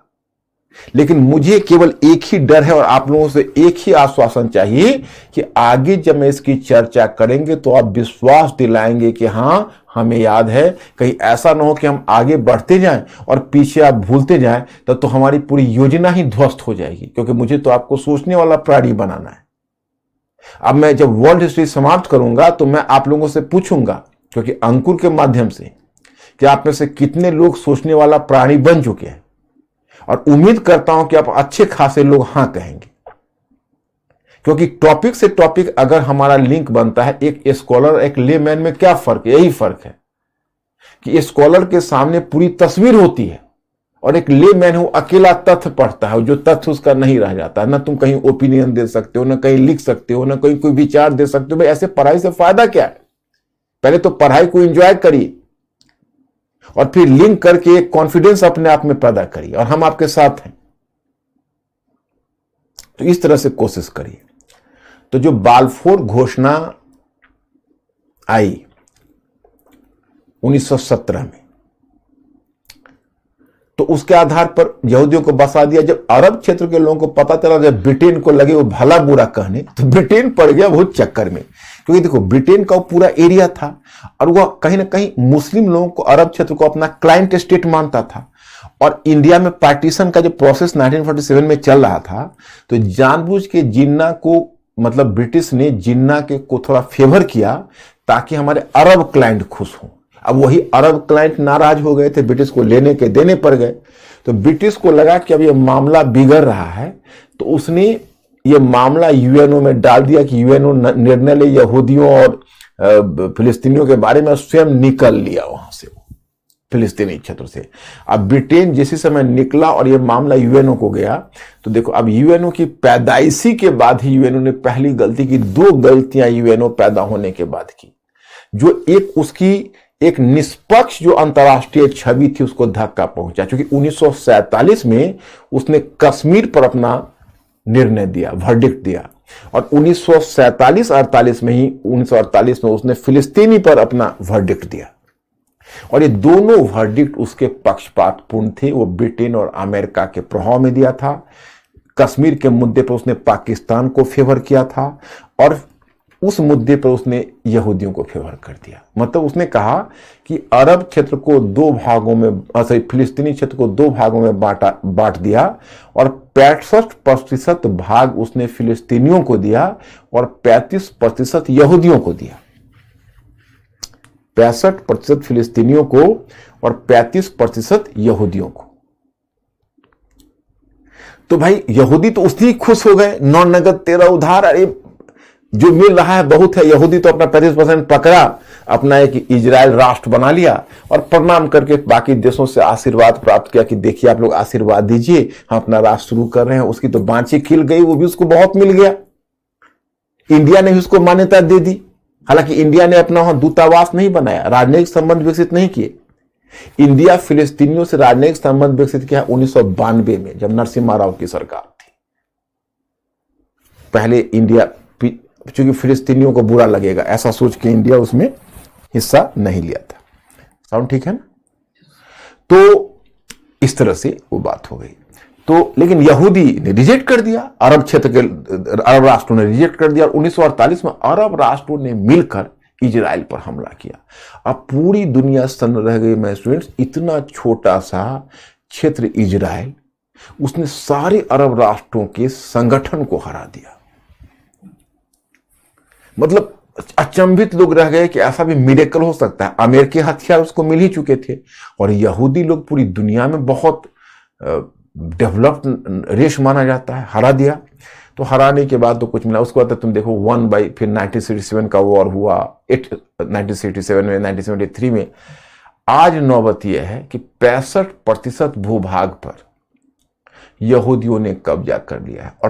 लेकिन मुझे केवल एक ही डर है और आप लोगों से एक ही आश्वासन चाहिए कि आगे जब मैं इसकी चर्चा करेंगे तो आप विश्वास दिलाएंगे कि हां हमें याद है। कहीं ऐसा ना हो कि हम आगे बढ़ते जाएं और पीछे आप भूलते जाएं, तब तो हमारी पूरी योजना ही ध्वस्त हो जाएगी, क्योंकि मुझे तो आपको सोचने वाला प्राणी बनाना है। अब मैं जब वर्ल्ड हिस्ट्री समाप्त करूंगा तो मैं आप लोगों से पूछूंगा, क्योंकि अंकुर के माध्यम से, कि आप में से कितने लोग सोचने वाला प्राणी बन चुके हैं, और उम्मीद करता हूं कि आप अच्छे खासे लोग हां कहेंगे, क्योंकि टॉपिक से टॉपिक अगर हमारा लिंक बनता है, एक स्कॉलर एक लेमैन में क्या फर्क है? यही फर्क है कि स्कॉलर के सामने पूरी तस्वीर होती है और एक लेमैन वो अकेला तथ्य पढ़ता है, जो तथ्य उसका नहीं रह जाता। ना तुम कहीं ओपिनियन दे सकते हो, ना कहीं लिख सकते हो, ना कहीं कोई विचार दे सकते हो। भाई ऐसे पढ़ाई से फायदा क्या है? पहले तो पढ़ाई को एंजॉय करिए और फिर लिंक करके एक कॉन्फिडेंस अपने आप में पैदा करिए, और हम आपके साथ हैं। तो इस तरह से कोशिश करिए। तो जो बाल्फोर घोषणा आई 1917 में, तो उसके आधार पर यहूदियों को बसा दिया। जब अरब क्षेत्र के लोगों को पता चला, जब ब्रिटेन को लगे वो भला बुरा कहने, तो ब्रिटेन पड़ गया बहुत चक्कर में, क्योंकि देखो ब्रिटेन का वो पूरा एरिया था और वह कहीं ना कहीं मुस्लिम लोगों को, अरब क्षेत्र को अपना क्लाइंट स्टेट मानता था। और इंडिया में पार्टीशन का जो प्रोसेस 1947 में चल रहा था, तो जानबूझ के जिन्ना को, मतलब ब्रिटिश ने जिन्ना के को थोड़ा फेवर किया ताकि हमारे अरब क्लाइंट खुश हों। अब वही अरब क्लाइंट नाराज हो गए थे, ब्रिटिश को लेने के देने पड़ गए। तो ब्रिटिश को लगा कि अब ये मामला बिगड़ रहा है, तो उसने ये मामला यूएनओ में डाल दिया कि यूएनओ निर्णय ले यहूदियों और फिलिस्तीनियों के बारे में, स्वयं निकल लिया वहां से, फिलिस्तीनी क्षेत्र से। अब ब्रिटेन जिस समय निकला और यह मामला यूएनओ को गया, तो देखो अब यूएनओ की पैदाइशी के बाद ही यूएनओ ने पहली गलती की, दो गलतियां यूएनओ पैदा होने के बाद की। जो एक उसकी एक निष्पक्ष जो अंतर्राष्ट्रीय छवि थी उसको धक्का पहुंचा, क्योंकि 1947 में उसने कश्मीर पर अपना निर्णय दिया, वर्डिक्ट दिया, और 1947-48 में ही 1948 में उसने फिलिस्तीनी पर अपना वर्डिक्ट दिया। और ये दोनों वर्डिक्ट उसके पक्षपातपूर्ण थे। वो ब्रिटेन और अमेरिका के प्रभाव में दिया था। कश्मीर के मुद्दे पर उसने पाकिस्तान को फेवर किया था, और उस मुद्दे पर उसने यहूदियों को फेवर कर दिया। मतलब उसने कहा कि अरब क्षेत्र को दो भागों में, फिलिस्तीनी क्षेत्र को दो भागों में बांट दिया, और 65% भाग उसने फिलिस्तीनियों को दिया और 35% यहूदियों को दिया। 65% फिलिस्तीनियों को और 35% यहूदियों को। तो भाई यहूदी तो उससे ही खुश हो गए, 9 नगद 13 उधार, अरे जो मिल रहा है बहुत है। यहूदी तो अपना 35% पकड़ा, अपना एक इजराइल राष्ट्र बना लिया और प्रणाम करके बाकी देशों से आशीर्वाद प्राप्त किया कि देखिए आप लोग आशीर्वाद दीजिए, हम अपना राष्ट्र शुरू कर रहे हैं। उसकी तो बांछी खिल गई, वो भी उसको बहुत मिल गया। इंडिया ने भी उसको मान्यता दे दी। हालांकि इंडिया ने अपना वहां दूतावास नहीं बनाया, राजनयिक संबंध विकसित नहीं किए। इंडिया फिलिस्तीनियों से राजनयिक संबंध विकसित किया 1992 में, जब नरसिम्हा राव की सरकार थी। पहले इंडिया, चूंकि फिलिस्तीनियों को बुरा लगेगा ऐसा सोच के इंडिया उसमें हिस्सा नहीं लिया था। साउंड ठीक है ना? तो इस तरह से वो बात हो गई। तो लेकिन यहूदी ने रिजेक्ट कर दिया, अरब क्षेत्र के अरब राष्ट्रों ने रिजेक्ट कर दिया, और 1948 में अरब राष्ट्रों ने मिलकर इजराइल पर हमला किया। अब पूरी दुनिया सन्न रह गई। मैं स्टूडेंट्स, इतना छोटा सा क्षेत्र इजराइल, उसने सारे अरब राष्ट्रों के संगठन को हरा दिया। मतलब अचंभित लोग रह गए कि ऐसा भी मिरेकल हो सकता है। अमेरिकी हथियार उसको मिल ही चुके थे, और यहूदी लोग पूरी दुनिया में बहुत डेवलप्ड रेस माना जाता है, हरा दिया। तो हराने के बाद तो कुछ मिला। उसके बाद तुम देखो फिर 1967 का वॉर हुआ, 1967 में, 1973 में। आज नौबत यह है कि 65% भूभाग पर यहूदियों ने कब्जा कर लिया है, और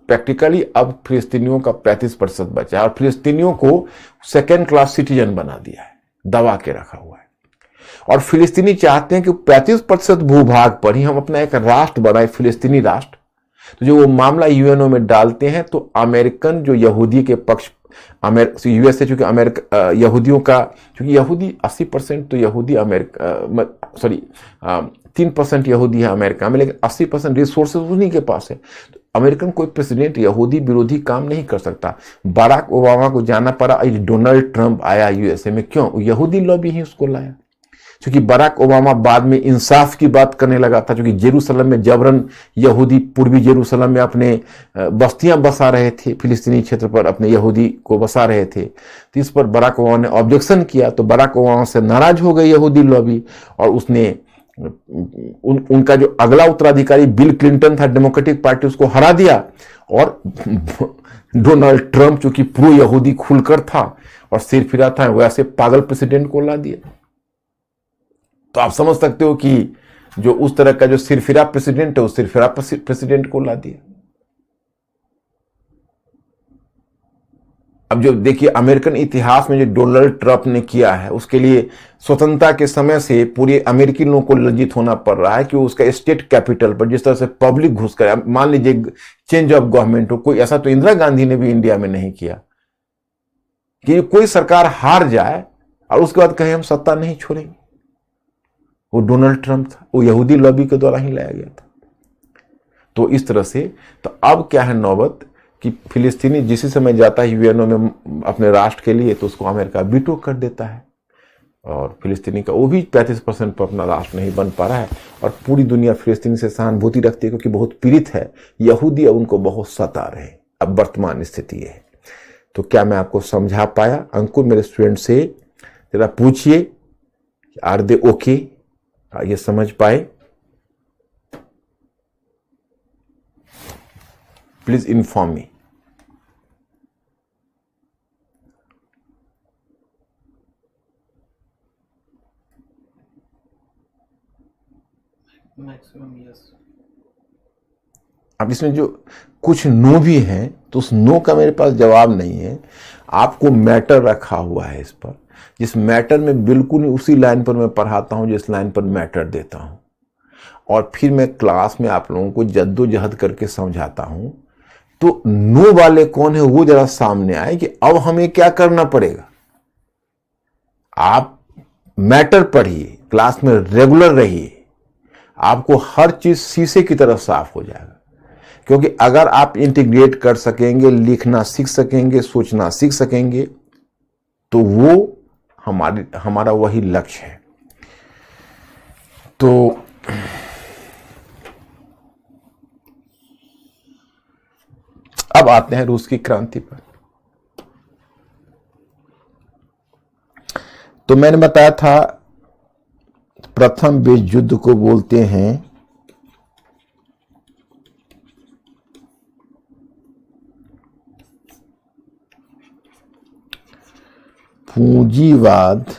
प्रैक्टिकली अब फिलिस्तीनियों का 35% बचा है, और फिलिस्तीनियों को सेकेंड क्लास सिटीजन बना दिया है, दबा के रखा हुआ है। और फिलिस्तीनी चाहते हैं कि 35% भूभाग पर ही हम अपना एक राष्ट्र बनाए, फिलिस्तीनी राष्ट्र, तो जो वो मामला यूएनओ में डालते हैं तो अमेरिकन जो यहूदी के पक्ष यूएसए चूंकि अमेरिका यहूदियों का, क्योंकि यहूदी 80% तो यहूदी अमेरिका 3% यहूदी है अमेरिका में, लेकिन 80% रिसोर्सेज उन्हीं के पास है। तो अमेरिकन कोई प्रेसिडेंट यहूदी विरोधी काम नहीं कर सकता। बराक ओबामा को जाना पड़ा, डोनाल्ड ट्रंप आया यूएसए में, क्यों? यहूदी लॉबी ही उसको लाया। क्योंकि बराक ओबामा बाद में इंसाफ की बात करने लगा था, क्योंकि जेरूसलम में जबरन यहूदी पूर्वी जेरूसलम में अपने बस्तियां बसा रहे थे, फिलिस्तीनी क्षेत्र पर अपने यहूदी को बसा रहे थे। तो इस पर बराक ओबामा ने ऑब्जेक्शन किया, तो बराक ओबामा से नाराज हो गई यहूदी लॉबी, और उसने उनका जो अगला उत्तराधिकारी बिल क्लिंटन था, डेमोक्रेटिक पार्टी, उसको हरा दिया, और डोनाल्ड ट्रंप चूंकि प्रो यहूदी खुलकर था और सिरफिरा था, वैसे पागल प्रेसिडेंट को ला दिया। तो आप समझ सकते हो कि जो उस तरह का जो सिरफिरा प्रेसिडेंट है, उस सिरफिरा प्रेसिडेंट को ला दिया। अब जो देखिए अमेरिकन इतिहास में जो डोनाल्ड ट्रंप ने किया है, उसके लिए स्वतंत्रता के समय से पूरे अमेरिकी लोगों को लज्जित होना पड़ रहा है कि उसका स्टेट कैपिटल पर जिस तरह से पब्लिक घुस कर, मान लीजिए चेंज ऑफ गवर्नमेंट हो, कोई ऐसा तो इंदिरा गांधी ने भी इंडिया में नहीं किया कि कोई सरकार हार जाए और उसके बाद कहे हम सत्ता नहीं छोड़ेंगे। वो डोनाल्ड ट्रंप था, वो यहूदी लॉबी के द्वारा ही लाया गया था। तो इस तरह से तो अब क्या है नौबत कि फिलिस्तीनी जिस समय जाता है यूएनओ में अपने राष्ट्र के लिए, तो उसको अमेरिका वीटो कर देता है, और फिलिस्तीनी का वो भी 35% पर अपना राष्ट्र नहीं बन पा रहा है। और पूरी दुनिया फिलिस्तीनी से सहानुभूति रखती है, क्योंकि बहुत पीड़ित है यहूदी, अब उनको बहुत सता रहे। अब वर्तमान स्थिति है। तो क्या मैं आपको समझा पाया? अंकुर मेरे स्टूडेंट से जरा पूछिए, आर दे ओके? ये समझ पाए? Please inform me. Maximum yes. अब इसमें जो कुछ नो भी हैं, तो उस नो का मेरे पास जवाब नहीं है। आपको मैटर रखा हुआ है इस पर, जिस मैटर में बिल्कुल उसी लाइन पर मैं पढ़ाता हूं जिस लाइन पर मैटर देता हूं, और फिर मैं क्लास में आप लोगों को जद्दोजहद करके समझाता हूं। तो नो वाले कौन है वो जरा सामने आए कि अब हमें क्या करना पड़ेगा। आप मैटर पढ़िए, क्लास में रेगुलर रहिए, आपको हर चीज शीशे की तरह साफ हो जाएगा। क्योंकि अगर आप इंटीग्रेट कर सकेंगे, लिखना सीख सकेंगे, सोचना सीख सकेंगे, तो वो हमारा वही लक्ष्य है। तो अब आते हैं रूस की क्रांति पर। तो मैंने बताया था प्रथम विश्व युद्ध को बोलते हैं पूंजीवाद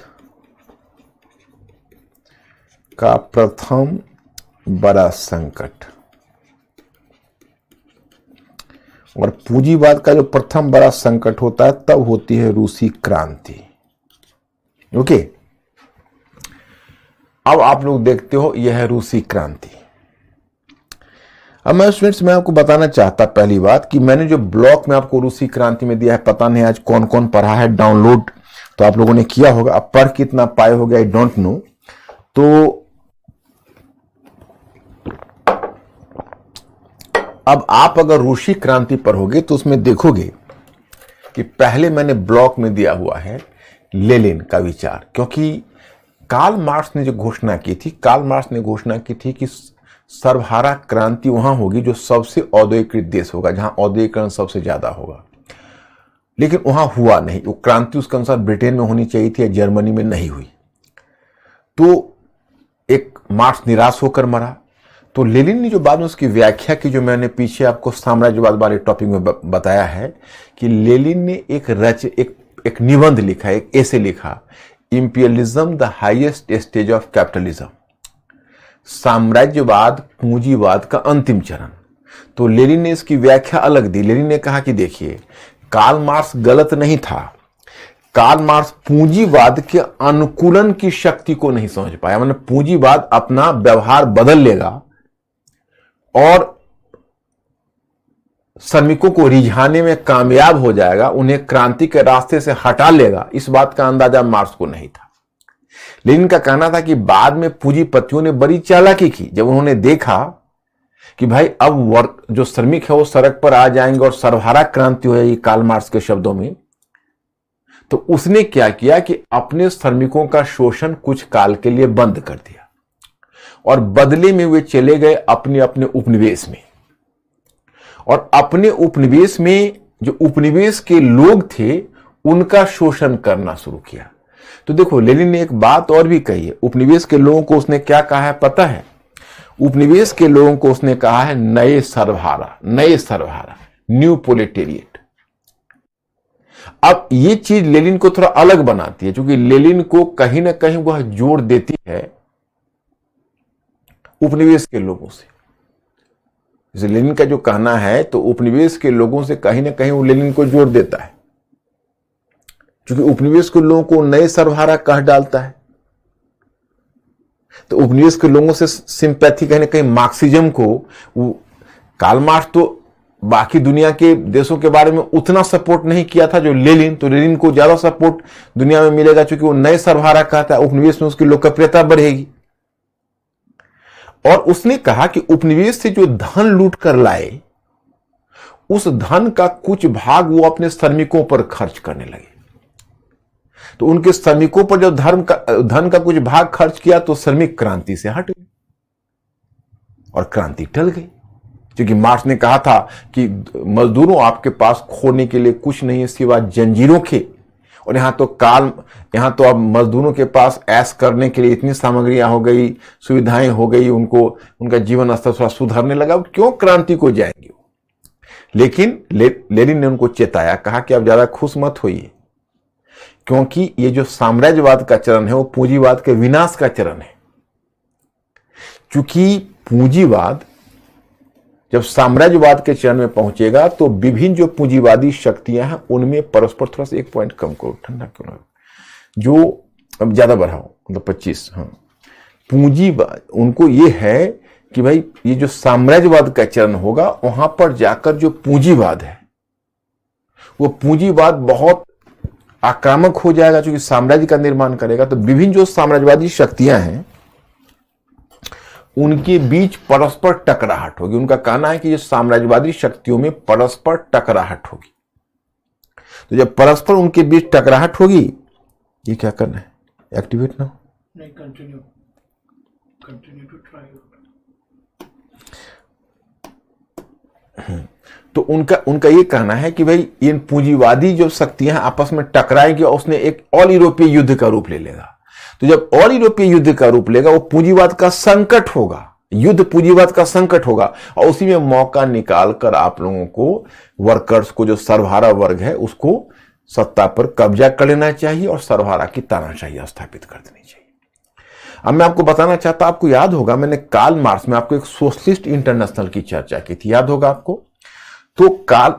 का प्रथम बड़ा संकट। और पूंजीवाद का जो प्रथम बड़ा संकट होता है तब होती है रूसी क्रांति। ओके, अब आप लोग देखते हो यह है रूसी क्रांति। अब मैं स्टूडेंट्स मैं आपको बताना चाहता पहली बात कि मैंने जो ब्लॉक में आपको रूसी क्रांति में दिया है, पता नहीं आज कौन कौन पढ़ा है, डाउनलोड तो आप लोगों ने किया होगा, अब पढ़ कितना पाए होगा आई डोंट नो। तो अब आप अगर रूसी क्रांति पढ़ोगे तो उसमें देखोगे कि पहले मैंने ब्लॉक में दिया हुआ है लेनिन का विचार, क्योंकि कार्ल मार्क्स ने जो घोषणा की थी, कार्ल मार्क्स ने घोषणा की थी कि सर्वहारा क्रांति वहां होगी जो सबसे औद्योगिकृत देश होगा, जहां औद्योगिकरण सबसे ज्यादा होगा। लेकिन वहां हुआ नहीं वो क्रांति, उसके अनुसार ब्रिटेन में होनी चाहिए थी या जर्मनी में नहीं हुई। तो एक मार्क्स निराश होकर मरा। तो लेनिन ने जो बाद में उसकी व्याख्या की, जो मैंने पीछे आपको साम्राज्यवाद वाले टॉपिक में बताया है कि लेनिन ने एक निबंध लिखा, एक ऐसे लिखा, imperialism the highest stage of capitalism, साम्राज्यवाद पूंजीवाद का अंतिम चरण। तो लेनिन ने इसकी व्याख्या अलग दी। लेनिन ने कहा कि देखिए कार्ल मार्क्स गलत नहीं था, कार्ल मार्क्स पूंजीवाद के अनुकूलन की शक्ति को नहीं समझ पाया। मतलब पूंजीवाद अपना व्यवहार बदल लेगा और श्रमिकों को रिझाने में कामयाब हो जाएगा, उन्हें क्रांति के रास्ते से हटा लेगा, इस बात का अंदाजा मार्क्स को नहीं था। लेनिन का कहना था कि बाद में पूंजीपतियों ने बड़ी चालाकी की। जब उन्होंने देखा कि भाई अब वर्ग जो श्रमिक है वो सड़क पर आ जाएंगे और सर्वहारा क्रांति हो जाएगी कार्ल मार्क्स के शब्दों में, तो उसने क्या किया कि अपने श्रमिकों का शोषण कुछ काल के लिए बंद कर दिया और बदले में वे चले गए अपने अपने उपनिवेश में। और अपने उपनिवेश में जो उपनिवेश के लोग थे उनका शोषण करना शुरू किया। तो देखो, लेनिन ने एक बात और भी कही है। उपनिवेश के लोगों को उसने क्या कहा है पता है? उपनिवेश के लोगों को उसने कहा है नए सर्वहारा, न्यू प्रोलेटेरिएट। अब ये चीज लेनिन को थोड़ा अलग बनाती है, क्योंकि लेनिन को कहीं ना कहीं वह जोड़ देती है उपनिवेश के लोगों से। जैसे लेनिन का जो कहना है तो उपनिवेश के लोगों से कहीं ना कहीं वो लेनिन को जोड़ देता है, क्योंकि उपनिवेश के लोगों को नए सर्वहारा कह डालता है। तो उपनिवेश के लोगों से सिंपैथी कहीं ना कहीं मार्क्सिज्म को, कार्ल मार्क्स तो बाकी दुनिया के देशों के बारे में उतना सपोर्ट नहीं किया था जो लेनिन, तो लेनिन को ज्यादा सपोर्ट दुनिया में मिलेगा, क्योंकि वो नए सर्वहारा कहता है, उपनिवेश में उसकी लोकप्रियता बढ़ेगी। और उसने कहा कि उपनिवेश से जो धन लूट कर लाए उस धन का कुछ भाग वो अपने श्रमिकों पर खर्च करने लगे। तो उनके श्रमिकों पर जब धन का कुछ भाग खर्च किया तो श्रमिक क्रांति से हट गए और क्रांति टल गई। क्योंकि मार्क्स ने कहा था कि मजदूरों, आपके पास खोने के लिए कुछ नहीं है सिवा जंजीरों के, और यहां तो अब मजदूरों के पास ऐश करने के लिए इतनी सामग्रियां हो गई, सुविधाएं हो गई, उनका जीवन स्तर थोड़ा सुधरने लगा, क्यों क्रांति को जाएंगे। लेकिन लेनिन ने उनको चेताया, कहा कि आप ज्यादा खुश मत होइए, क्योंकि ये जो साम्राज्यवाद का चरण है वो पूंजीवाद के विनाश का चरण है। क्योंकि पूंजीवाद जब साम्राज्यवाद के चरण में पहुंचेगा तो विभिन्न जो पूंजीवादी शक्तियां हैं उनमें परस्पर, थोड़ा सा एक पॉइंट कम करो, ठंडा क्यों ना, जो अब ज्यादा बढ़ाओ, मतलब 25, हाँ, पूंजीवाद उनको ये है कि भाई ये जो साम्राज्यवाद का चरण होगा वहां पर जाकर जो पूंजीवाद है वो पूंजीवाद बहुत आक्रामक हो जाएगा, क्योंकि साम्राज्य का निर्माण करेगा। तो विभिन्न जो साम्राज्यवादी शक्तियां हैं उनके बीच परस्पर टकराहट होगी। उनका कहना है कि ये साम्राज्यवादी शक्तियों में परस्पर टकराहट होगी। तो जब परस्पर उनके बीच टकराहट होगी, ये क्या करना है, एक्टिवेट ना, नहीं, कंटिन्यू टू ट्राई। तो उनका ये कहना है कि भाई इन पूंजीवादी जो शक्तियां आपस में टकराएंगी और उसने एक ऑल यूरोपीय युद्ध का रूप ले लेगा। तो जब ऑल यूरोपीय युद्ध का रूप लेगा वो पूंजीवाद का संकट होगा, युद्ध पूंजीवाद का संकट होगा, और उसी में मौका निकालकर आप लोगों को, वर्कर्स को, जो सर्वहारा वर्ग है उसको सत्ता पर कब्जा कर लेना चाहिए और सर्वहारा की तानाशाही स्थापित कर देनी चाहिए। अब मैं आपको बताना चाहता, आपको याद होगा मैंने कार्ल मार्क्स में आपको एक सोशलिस्ट इंटरनेशनल की चर्चा की थी, याद होगा आपको? तो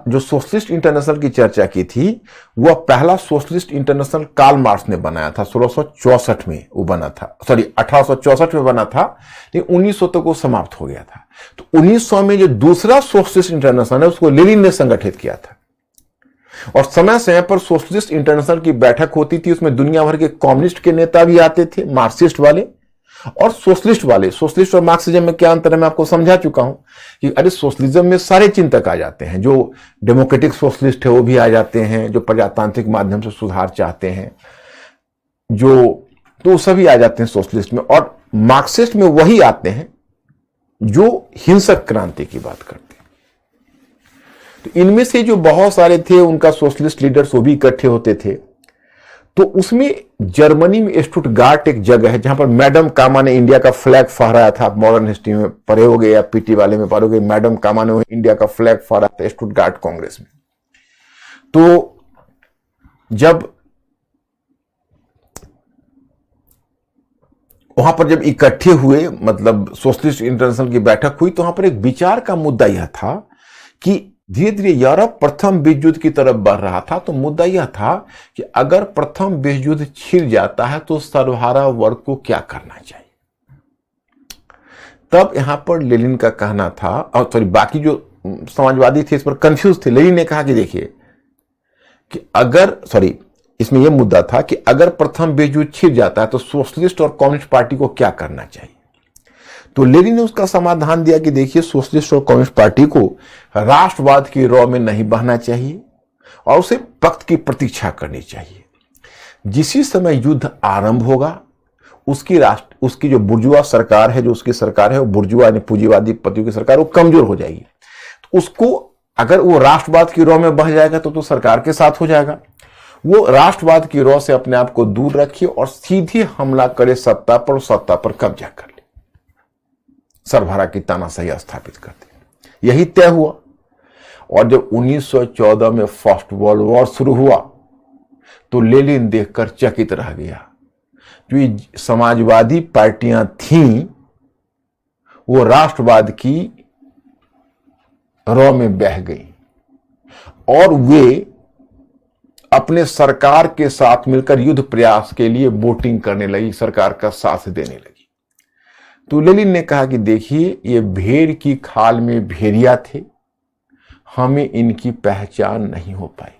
जो सोशलिस्ट इंटरनेशनल की चर्चा की थी वह पहला सोशलिस्ट इंटरनेशनल कार्ल मार्क्स ने बनाया था, 1664 में वो बना था, 1864 में बना था, लेकिन 1900 तक वो समाप्त हो गया था। तो 1900 में जो दूसरा सोशलिस्ट इंटरनेशनल है उसको लेनिन ने संगठित किया था, और समय समय पर सोशलिस्ट इंटरनेशनल की बैठक होती थी, उसमें दुनिया भर के कम्युनिस्ट के नेता भी आते थे, मार्क्सिस्ट वाले और सोशलिस्ट वाले। सोशलिस्ट और मार्क्सिज्म में क्या अंतर है मैं आपको समझा चुका हूं कि अरे सोशलिज्म में सारे चिंतक आ जाते हैं, जो डेमोक्रेटिक सोशलिस्ट है वो भी आ जाते हैं, जो प्रजातांत्रिक माध्यम से सुधार चाहते हैं, तो सभी आ जाते हैं सोशलिस्ट में, और मार्क्सिस्ट में वही आते हैं जो हिंसक क्रांति की बात करते हैं। तो इनमें से जो बहुत सारे थे उनका सोशलिस्ट लीडर्स वो भी इकट्ठे होते थे। तो उसमें जर्मनी में स्टुटगार्ट एक जगह है जहां पर मैडम कामा ने इंडिया का फ्लैग फहराया था। मॉडर्न हिस्ट्री में पढ़े होगे या पीटी वाले में पढ़ोगे, मैडम कामा ने इंडिया का फ्लैग फहराया था स्टुटगार्ट कांग्रेस में। तो जब वहां पर जब इकट्ठे हुए, मतलब सोशलिस्ट इंटरनेशनल की बैठक हुई, तो वहां पर एक विचार का मुद्दा यह था कि धीरे धीरे यूरोप प्रथम विश्व युद्ध की तरफ बढ़ रहा था। तो मुद्दा यह था कि अगर प्रथम विश्व युद्ध छिड़ जाता है तो सर्वहारा वर्ग को क्या करना चाहिए। तब यहां पर लेनिन का कहना था, और बाकी जो समाजवादी थे इस पर कंफ्यूज थे। लेनिन ने कहा कि देखिए कि इसमें यह मुद्दा था कि अगर प्रथम विश्व युद्ध छिड़ जाता है तो सोशलिस्ट और कम्युनिस्ट पार्टी को क्या करना चाहिए। तो लेनिन ने उसका समाधान दिया कि देखिए, सोशलिस्ट और कम्युनिस्ट पार्टी को राष्ट्रवाद की रौ में नहीं बहना चाहिए और उसे वक्त की प्रतीक्षा करनी चाहिए। जिसी समय युद्ध आरंभ होगा उसकी जो बुर्जुआ सरकार है, जो उसकी सरकार है, वो बुर्जुआ यानी पूंजीवादी पतियों की सरकार, वो कमजोर हो जाएगी। तो उसको अगर वो राष्ट्रवाद की रौ में बह जाएगा तो सरकार के साथ हो जाएगा। वो राष्ट्रवाद की रौ से अपने आप को दूर रखिए और सीधी हमला करे सत्ता पर कब्जा कर ले, सरभरा की तानाशाही स्थापित कर दे। यही तय हुआ। और जब 1914 में फर्स्ट वर्ल्ड वॉर शुरू हुआ तो लेनिन देखकर चकित रह गया। जो ये समाजवादी पार्टियां थीं वो राष्ट्रवाद की रौ में बह गई और वे अपने सरकार के साथ मिलकर युद्ध प्रयास के लिए वोटिंग करने लगी, सरकार का साथ देने लगी। तो लेनिन ने कहा कि देखिए, ये भेड़ की खाल में भेड़िया थे, हमें इनकी पहचान नहीं हो पाई।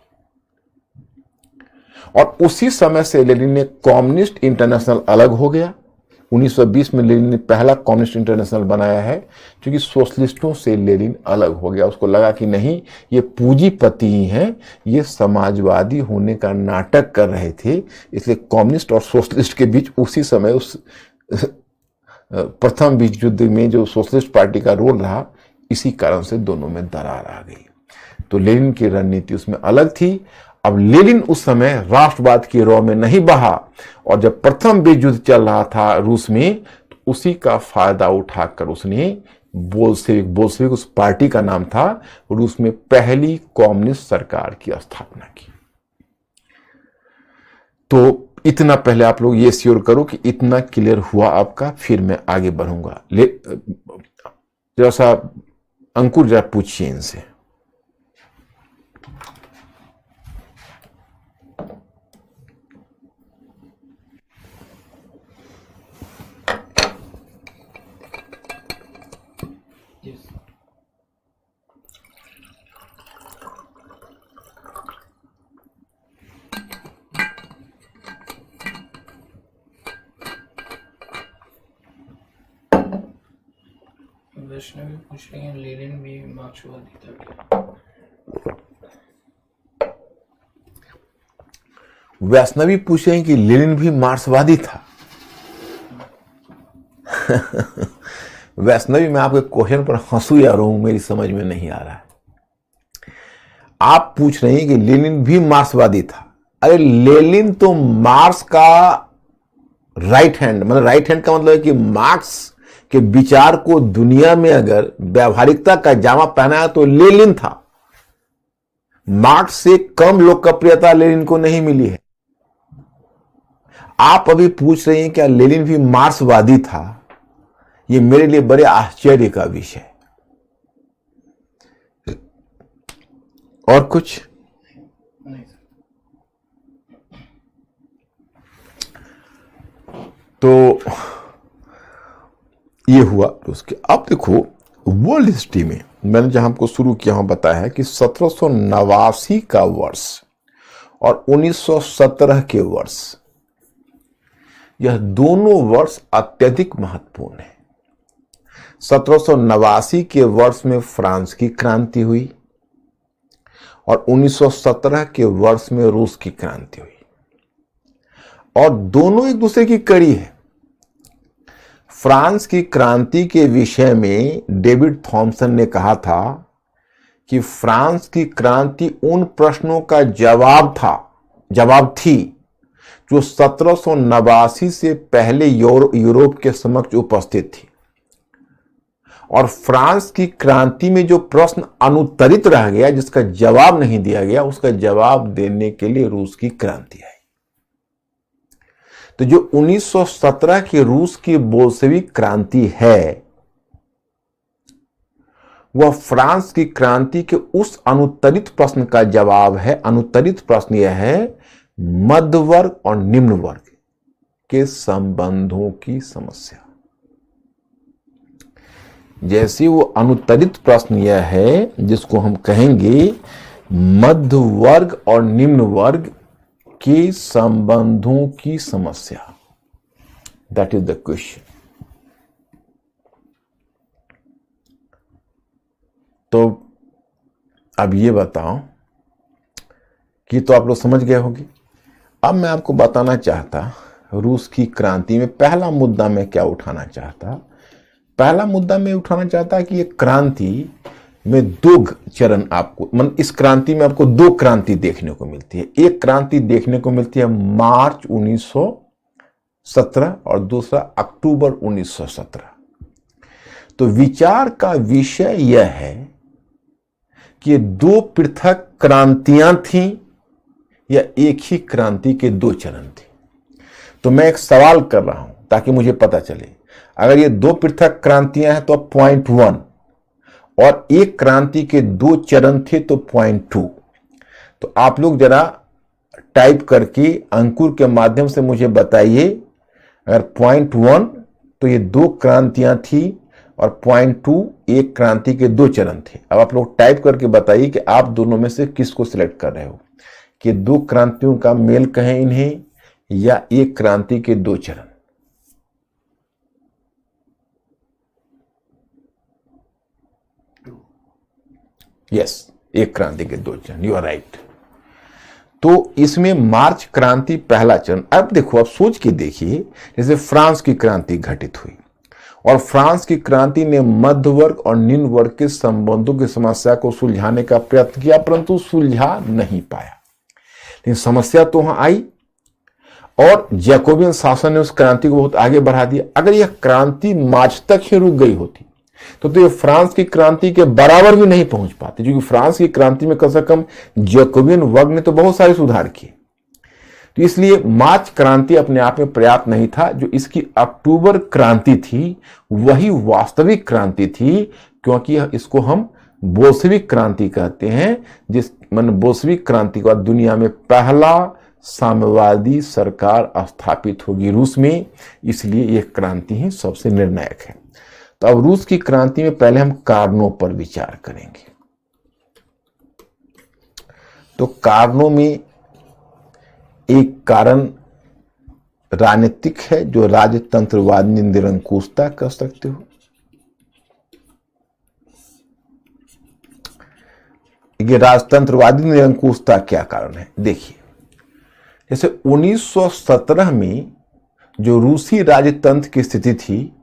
और उसी समय से लेनिन ने कम्युनिस्ट इंटरनेशनल अलग हो गया। 1920 में लेनिन ने पहला कम्युनिस्ट इंटरनेशनल बनाया है, क्योंकि सोशलिस्टों से लेनिन अलग हो गया। उसको लगा कि नहीं, ये पूंजीपति ही हैं, ये समाजवादी होने का नाटक कर रहे थे। इसलिए कम्युनिस्ट और सोशलिस्ट के बीच उसी समय उस प्रथम विश्व युद्ध में जो सोशलिस्ट पार्टी का रोल रहा, इसी कारण से दोनों में दरार आ गई। तो लेनिन की रणनीति उसमें अलग थी। अब लेनिन उस समय राष्ट्रवाद की रौ में नहीं बहा और जब प्रथम विश्व युद्ध चल रहा था रूस में, तो उसी का फायदा उठाकर उसने बोल्शेविक उस पार्टी का नाम था, रूस में पहली कम्युनिस्ट सरकार की स्थापना की। तो इतना पहले आप लोग ये श्योर करो कि इतना क्लियर हुआ आपका, फिर मैं आगे बढ़ूंगा। जरा सा अंकुर जरा पूछिए इनसे। वैष्णवी पूछ रही हैं, लेनिन भी मार्क्सवादी था क्या? वैष्णवी पूछ रहे हैं कि लेनिन भी मार्क्सवादी था। वैष्णवी, मैं आपके क्वेश्चन पर हंसू या रोऊं मेरी समझ में नहीं आ रहा है। आप पूछ रहे हैं कि लेनिन भी मार्क्सवादी था। अरे लेनिन तो मार्क्स का राइट हैंड, मतलब राइट हैंड का मतलब है कि मार्क्स के विचार को दुनिया में अगर व्यावहारिकता का जामा पहनाया तो लेनिन था। मार्क्स से कम लोकप्रियता लेनिन को नहीं मिली है। आप अभी पूछ रहे हैं क्या लेनिन भी मार्क्सवादी था? यह मेरे लिए बड़े आश्चर्य का विषय। और कुछ? तो ये हुआ उसके। अब देखो, वर्ल्ड हिस्ट्री में मैंने जहां आपको शुरू किया वहां बताया है कि 1789 का वर्ष और 1917 के वर्ष, यह दोनों वर्ष अत्यधिक महत्वपूर्ण है। 1789 के वर्ष में फ्रांस की क्रांति हुई और 1917 के वर्ष में रूस की क्रांति हुई, और दोनों एक दूसरे की कड़ी है। फ्रांस की क्रांति के विषय में डेविड थॉमसन ने कहा था कि फ्रांस की क्रांति उन प्रश्नों का जवाब थी जो 1789 से पहले यूरोप के समक्ष उपस्थित थी, और फ्रांस की क्रांति में जो प्रश्न अनुत्तरित रह गया, जिसका जवाब नहीं दिया गया, उसका जवाब देने के लिए रूस की क्रांति आई। तो जो 1917 की रूस की बोल्शेविक क्रांति है, वह फ्रांस की क्रांति के उस अनुत्तरित प्रश्न का जवाब है। अनुत्तरित प्रश्न यह है, मध्य वर्ग और निम्न वर्ग के संबंधों की समस्या। जैसे वो अनुत्तरित प्रश्न यह है जिसको हम कहेंगे मध्य वर्ग और निम्न वर्ग के संबंधों की समस्या, दैट इज द क्वेश्चन। तो अब ये बताओ कि तो आप लोग समझ गए होंगे। अब मैं आपको बताना चाहता रूस की क्रांति में पहला मुद्दा मैं क्या उठाना चाहता। पहला मुद्दा मैं उठाना चाहता कि ये क्रांति में दो चरण आपको, मतलब इस क्रांति में आपको दो क्रांति देखने को मिलती है। एक क्रांति देखने को मिलती है मार्च 1917 और दूसरा अक्टूबर 1917। तो विचार का विषय यह है कि ये दो पृथक क्रांतियां थीं या एक ही क्रांति के दो चरण थे। तो मैं एक सवाल कर रहा हूं ताकि मुझे पता चले, अगर ये दो पृथक क्रांतियां हैं तो पॉइंट 1 और एक क्रांति के दो चरण थे तो पॉइंट 2। तो आप लोग जरा टाइप करके अंकुर के माध्यम से मुझे बताइए, अगर पॉइंट 1 तो ये दो क्रांतियां थी और पॉइंट 2 एक क्रांति के दो चरण थे। अब आप लोग टाइप करके बताइए कि आप दोनों में से किसको सिलेक्ट कर रहे हो, कि दो क्रांतियों का मेल कहें इन्हें या एक क्रांति के दो चरण। यस, एक क्रांति के दो चरण, यू आर राइट। तो इसमें मार्च क्रांति पहला चरण। अब देखो, अब सोच के देखिए, जैसे फ्रांस की क्रांति घटित हुई और फ्रांस की क्रांति ने मध्य वर्ग और निम्न वर्ग के संबंधों की समस्या को सुलझाने का प्रयत्न किया, परंतु सुलझा नहीं पाया। लेकिन समस्या तो वहां आई और जैकोबियन शासन ने उस क्रांति को बहुत आगे बढ़ा दिया। अगर यह क्रांति मार्च तक ही रुक गई होती तो ये फ्रांस की क्रांति के बराबर भी नहीं पहुंच पाती, क्योंकि फ्रांस की क्रांति में कम से कम जैकोबियन वर्ग ने तो बहुत सारे सुधार किए। तो इसलिए मार्च क्रांति अपने आप में पर्याप्त नहीं था। जो इसकी अक्टूबर क्रांति थी वही वास्तविक क्रांति थी, क्योंकि इसको हम बोल्शेविक क्रांति कहते हैं। जिस बोल्शेविक क्रांति के बाद दुनिया में पहला साम्यवादी सरकार स्थापित होगी रूस में, इसलिए यह क्रांति ही सबसे निर्णायक है। तो अब रूस की क्रांति में पहले हम कारणों पर विचार करेंगे। तो कारणों में एक कारण राजनीतिक है, जो राजतंत्रवाद निरंकुशता कह सकते हो। ये राजतंत्रवादी निरंकुशता क्या कारण है, देखिए। जैसे 1917 में जो रूसी राजतंत्र की स्थिति थी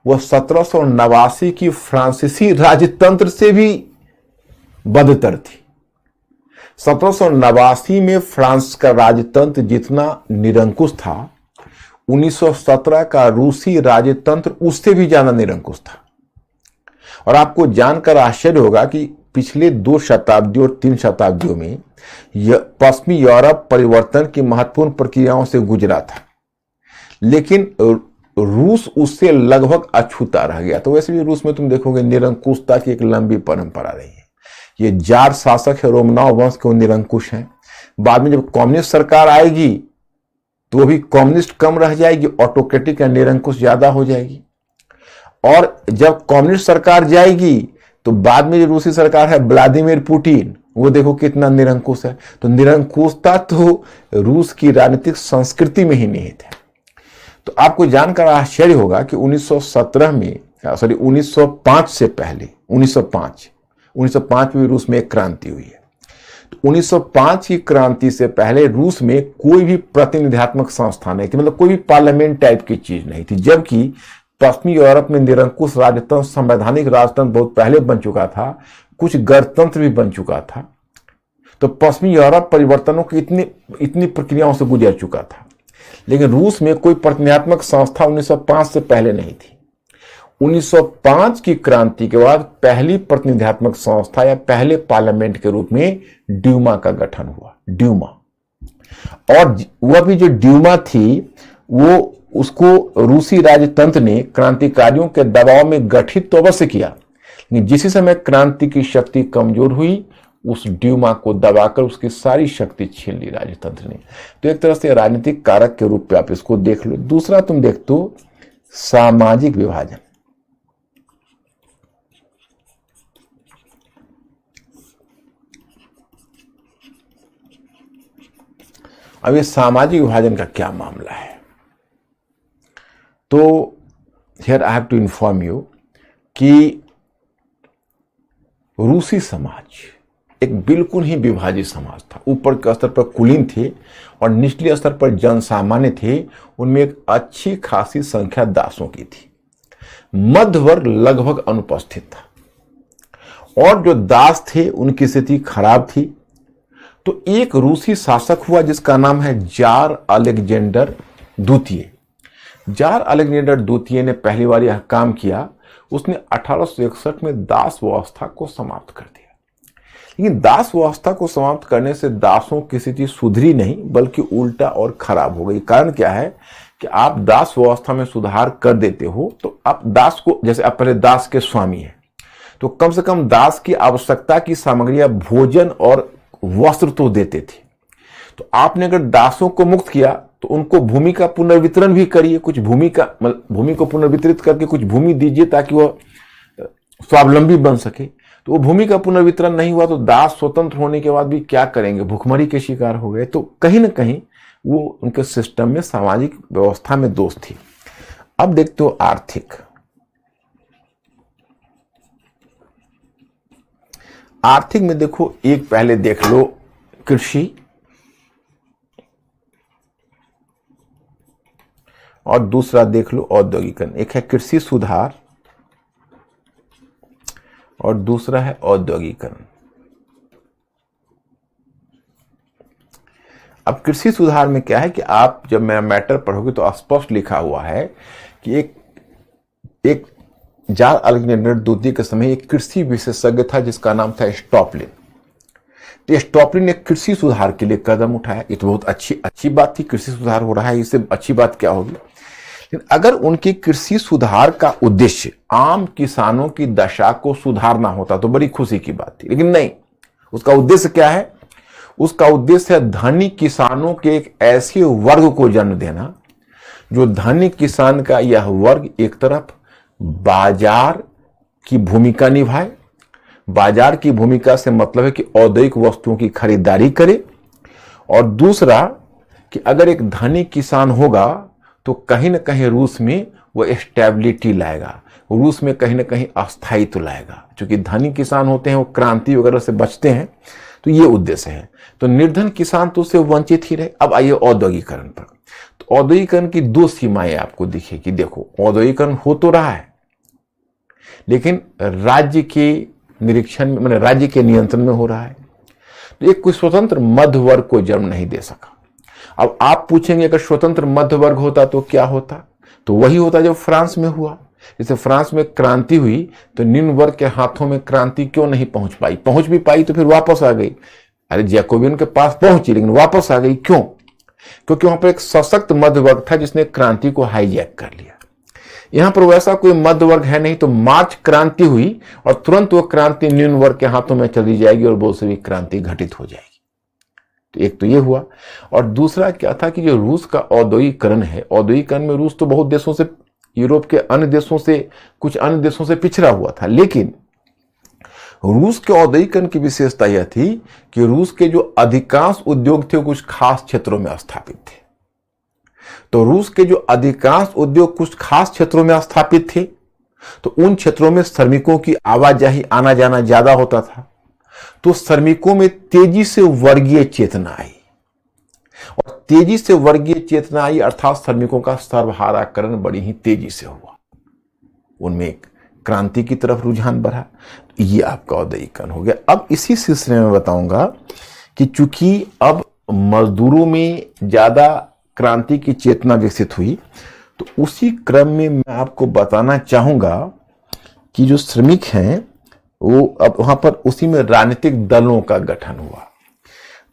वह 1789 की फ्रांसीसी राजतंत्र से भी बदतर थी। 1789 में फ्रांस का राजतंत्र जितना निरंकुश था, 1917 का रूसी राजतंत्र उससे भी ज्यादा निरंकुश था। और आपको जानकर आश्चर्य होगा कि पिछले 2 शताब्दियों और 3 शताब्दियों में पश्चिमी यूरोप परिवर्तन की महत्वपूर्ण प्रक्रियाओं से गुजरा था, लेकिन रूस उससे लगभग अछूता रह गया। तो वैसे भी रूस में तुम देखोगे निरंकुशता की एक लंबी परंपरा रही है। ये जार शासक है, रोमनाव वंश के, वो निरंकुश हैं। बाद में जब कम्युनिस्ट सरकार आएगी तो भी कम्युनिस्ट कम रह जाएगी, ऑटोक्रेटिक या निरंकुश ज्यादा हो जाएगी। और जब कम्युनिस्ट सरकार जाएगी तो बाद में जो रूसी सरकार है व्लादिमीर पुतिन, वो देखो कितना निरंकुश है। तो निरंकुशता तो रूस की राजनीतिक संस्कृति में ही निहित है। तो आपको जानकर आश्चर्य होगा कि 1905 से पहले 1905 में रूस में एक क्रांति हुई है। तो 1905 की क्रांति से पहले रूस में कोई भी प्रतिनिधित्वक संस्था नहीं थी, मतलब कोई भी पार्लियामेंट टाइप की चीज नहीं थी। जबकि पश्चिमी यूरोप में निरंकुश राजतंत्र, संवैधानिक राजतंत्र बहुत पहले बन चुका था, कुछ गणतंत्र भी बन चुका था। तो पश्चिमी यूरोप परिवर्तनों की इतनी प्रक्रियाओं से गुजर चुका था, लेकिन रूस में कोई प्रतिनिधित्वक संस्था 1905 से पहले नहीं थी। 1905 की क्रांति के बाद पहली प्रतिनिधित्वक संस्था या पहले पार्लियामेंट के रूप में ड्यूमा का गठन हुआ। ड्यूमा, और वह भी जो ड्यूमा थी वो उसको रूसी राजतंत्र ने क्रांतिकारियों के दबाव में गठित तो अवश्य किया, लेकिन जिस समय क्रांति की शक्ति कमजोर हुई उस ड्यूमा को दबाकर उसकी सारी शक्ति छीन ली राजतंत्र ने। तो एक तरह से राजनीतिक कारक के रूप में आप इसको देख लो। दूसरा तुम देख तो सामाजिक विभाजन। अब ये सामाजिक विभाजन का क्या मामला है? तो here I have to inform you कि रूसी समाज एक बिल्कुल ही विभाजित समाज था। ऊपर के स्तर पर कुलीन थे और निचले स्तर पर जनसामान्य थे। उनमें एक अच्छी खासी संख्या दासों की थी। मध्य वर्ग लगभग अनुपस्थित था और जो दास थे उनकी स्थिति खराब थी। तो एक रूसी शासक हुआ जिसका नाम है जार अलेक्जेंडर द्वितीय। जार अलेक्जेंडर द्वितीय ने पहली बार यह काम किया। उसने 1861 में दास व्यवस्था को समाप्त कर दिया। लेकिन दास व्यवस्था को समाप्त करने से दासों की स्थिति सुधरी नहीं बल्कि उल्टा और खराब हो गई। कारण क्या है कि आप दास व्यवस्था में सुधार कर देते हो तो आप दास को, जैसे आप पहले दास के स्वामी हैं तो कम से कम दास की आवश्यकता की सामग्रियां भोजन और वस्त्र तो देते थे। तो आपने अगर दासों को मुक्त किया तो उनको भूमि का पुनर्वितरण भी करिए। कुछ भूमि को पुनर्वितरित करके कुछ भूमि दीजिए ताकि वह स्वावलंबी बन सके। तो वो भूमि का पुनर्वितरण नहीं हुआ तो दास स्वतंत्र होने के बाद भी क्या करेंगे, भूखमरी के शिकार हो गए। तो कहीं ना कहीं वो उनके सिस्टम में, सामाजिक व्यवस्था में दोष थी। अब देखते हो आर्थिक। आर्थिक में देखो, एक पहले देख लो कृषि और दूसरा देख लो औद्योगिकरण। एक है कृषि सुधार और दूसरा है औद्योगिकरण। अब कृषि सुधार में क्या है कि आप जब मेरा मैटर पढ़ोगे तो स्पष्ट लिखा हुआ है कि एक जार अलेक्जेंडर द्वितीय के समय एक कृषि विशेषज्ञ था जिसका नाम था स्टॉपलिन। तो स्टॉपलिन ने कृषि सुधार के लिए कदम उठाया। ये तो बहुत अच्छी बात थी, कृषि सुधार हो रहा है, इससे अच्छी बात क्या होगी। लेकिन अगर उनके कृषि सुधार का उद्देश्य आम किसानों की दशा को सुधारना होता तो बड़ी खुशी की बात थी। लेकिन नहीं, उसका उद्देश्य क्या है? उसका उद्देश्य है धनी किसानों के एक ऐसे वर्ग को जन्म देना जो धनी किसान का यह वर्ग एक तरफ बाजार की भूमिका निभाए। बाजार की भूमिका से मतलब है कि औद्योगिक वस्तुओं की खरीदारी करे, और दूसरा कि अगर एक धनी किसान होगा तो कहीं ना कहीं रूस में वो स्टेबिलिटी लाएगा, रूस में कहीं ना कहीं अस्थायित्व लाएगा। क्योंकि धनी किसान होते हैं वो क्रांति वगैरह से बचते हैं। तो ये उद्देश्य है। तो निर्धन किसान तो उससे वंचित ही रहे। अब आइए औद्योगिकरण पर। तो औद्योगिकरण की दो सीमाएं आपको दिखेगी। देखो, औद्योगिकरण हो तो रहा है लेकिन राज्य के निरीक्षण में, मतलब राज्य के नियंत्रण में हो रहा है। तो एक कोई स्वतंत्र मध्य वर्ग को जन्म नहीं दे सका। अब आप पूछेंगे अगर स्वतंत्र मध्य वर्ग होता तो क्या होता? तो वही होता जो फ्रांस में हुआ। जैसे फ्रांस में क्रांति हुई तो निम्न वर्ग के हाथों में क्रांति क्यों नहीं पहुंच पाई? पहुंच भी पाई तो फिर वापस आ गई। अरे जैकोबिन के पास पहुंची लेकिन वापस आ गई। क्यों? क्योंकि वहां पर एक सशक्त मध्य वर्ग था जिसने क्रांति को हाईजैक कर लिया। यहां पर वैसा कोई मध्य वर्ग है नहीं। तो मार्च क्रांति हुई और तुरंत वो क्रांति निम्न वर्ग के हाथों में चली जाएगी और बोल्शेविक क्रांति घटित हो जाएगी। तो एक तो ये हुआ। और दूसरा क्या था कि जो रूस का औद्योगिकरण है, औद्योगिकरण में रूस तो बहुत देशों से, यूरोप के अन्य देशों से, कुछ अन्य देशों से पिछड़ा हुआ था। लेकिन रूस के औद्योगिकरण की विशेषता यह थी कि रूस के जो अधिकांश उद्योग थे कुछ खास क्षेत्रों में स्थापित थे। तो रूस के जो अधिकांश उद्योग कुछ खास क्षेत्रों में स्थापित थे तो उन क्षेत्रों में श्रमिकों की आवाजाही, आना जाना ज्यादा होता था। तो श्रमिकों में तेजी से वर्गीय चेतना आई, और तेजी से वर्गीय चेतना आई अर्थात श्रमिकों का सर्वहाराकरण बड़ी ही तेजी से हुआ। उनमें एक क्रांति की तरफ रुझान बढ़ा। ये आपका औद्योगिकरण हो गया। अब इसी सिलसिले में बताऊंगा कि चूंकि अब मजदूरों में ज्यादा क्रांति की चेतना विकसित हुई तो उसी क्रम में मैं आपको बताना चाहूंगा कि जो श्रमिक हैं वो अब वहां पर उसी में राजनीतिक दलों का गठन हुआ।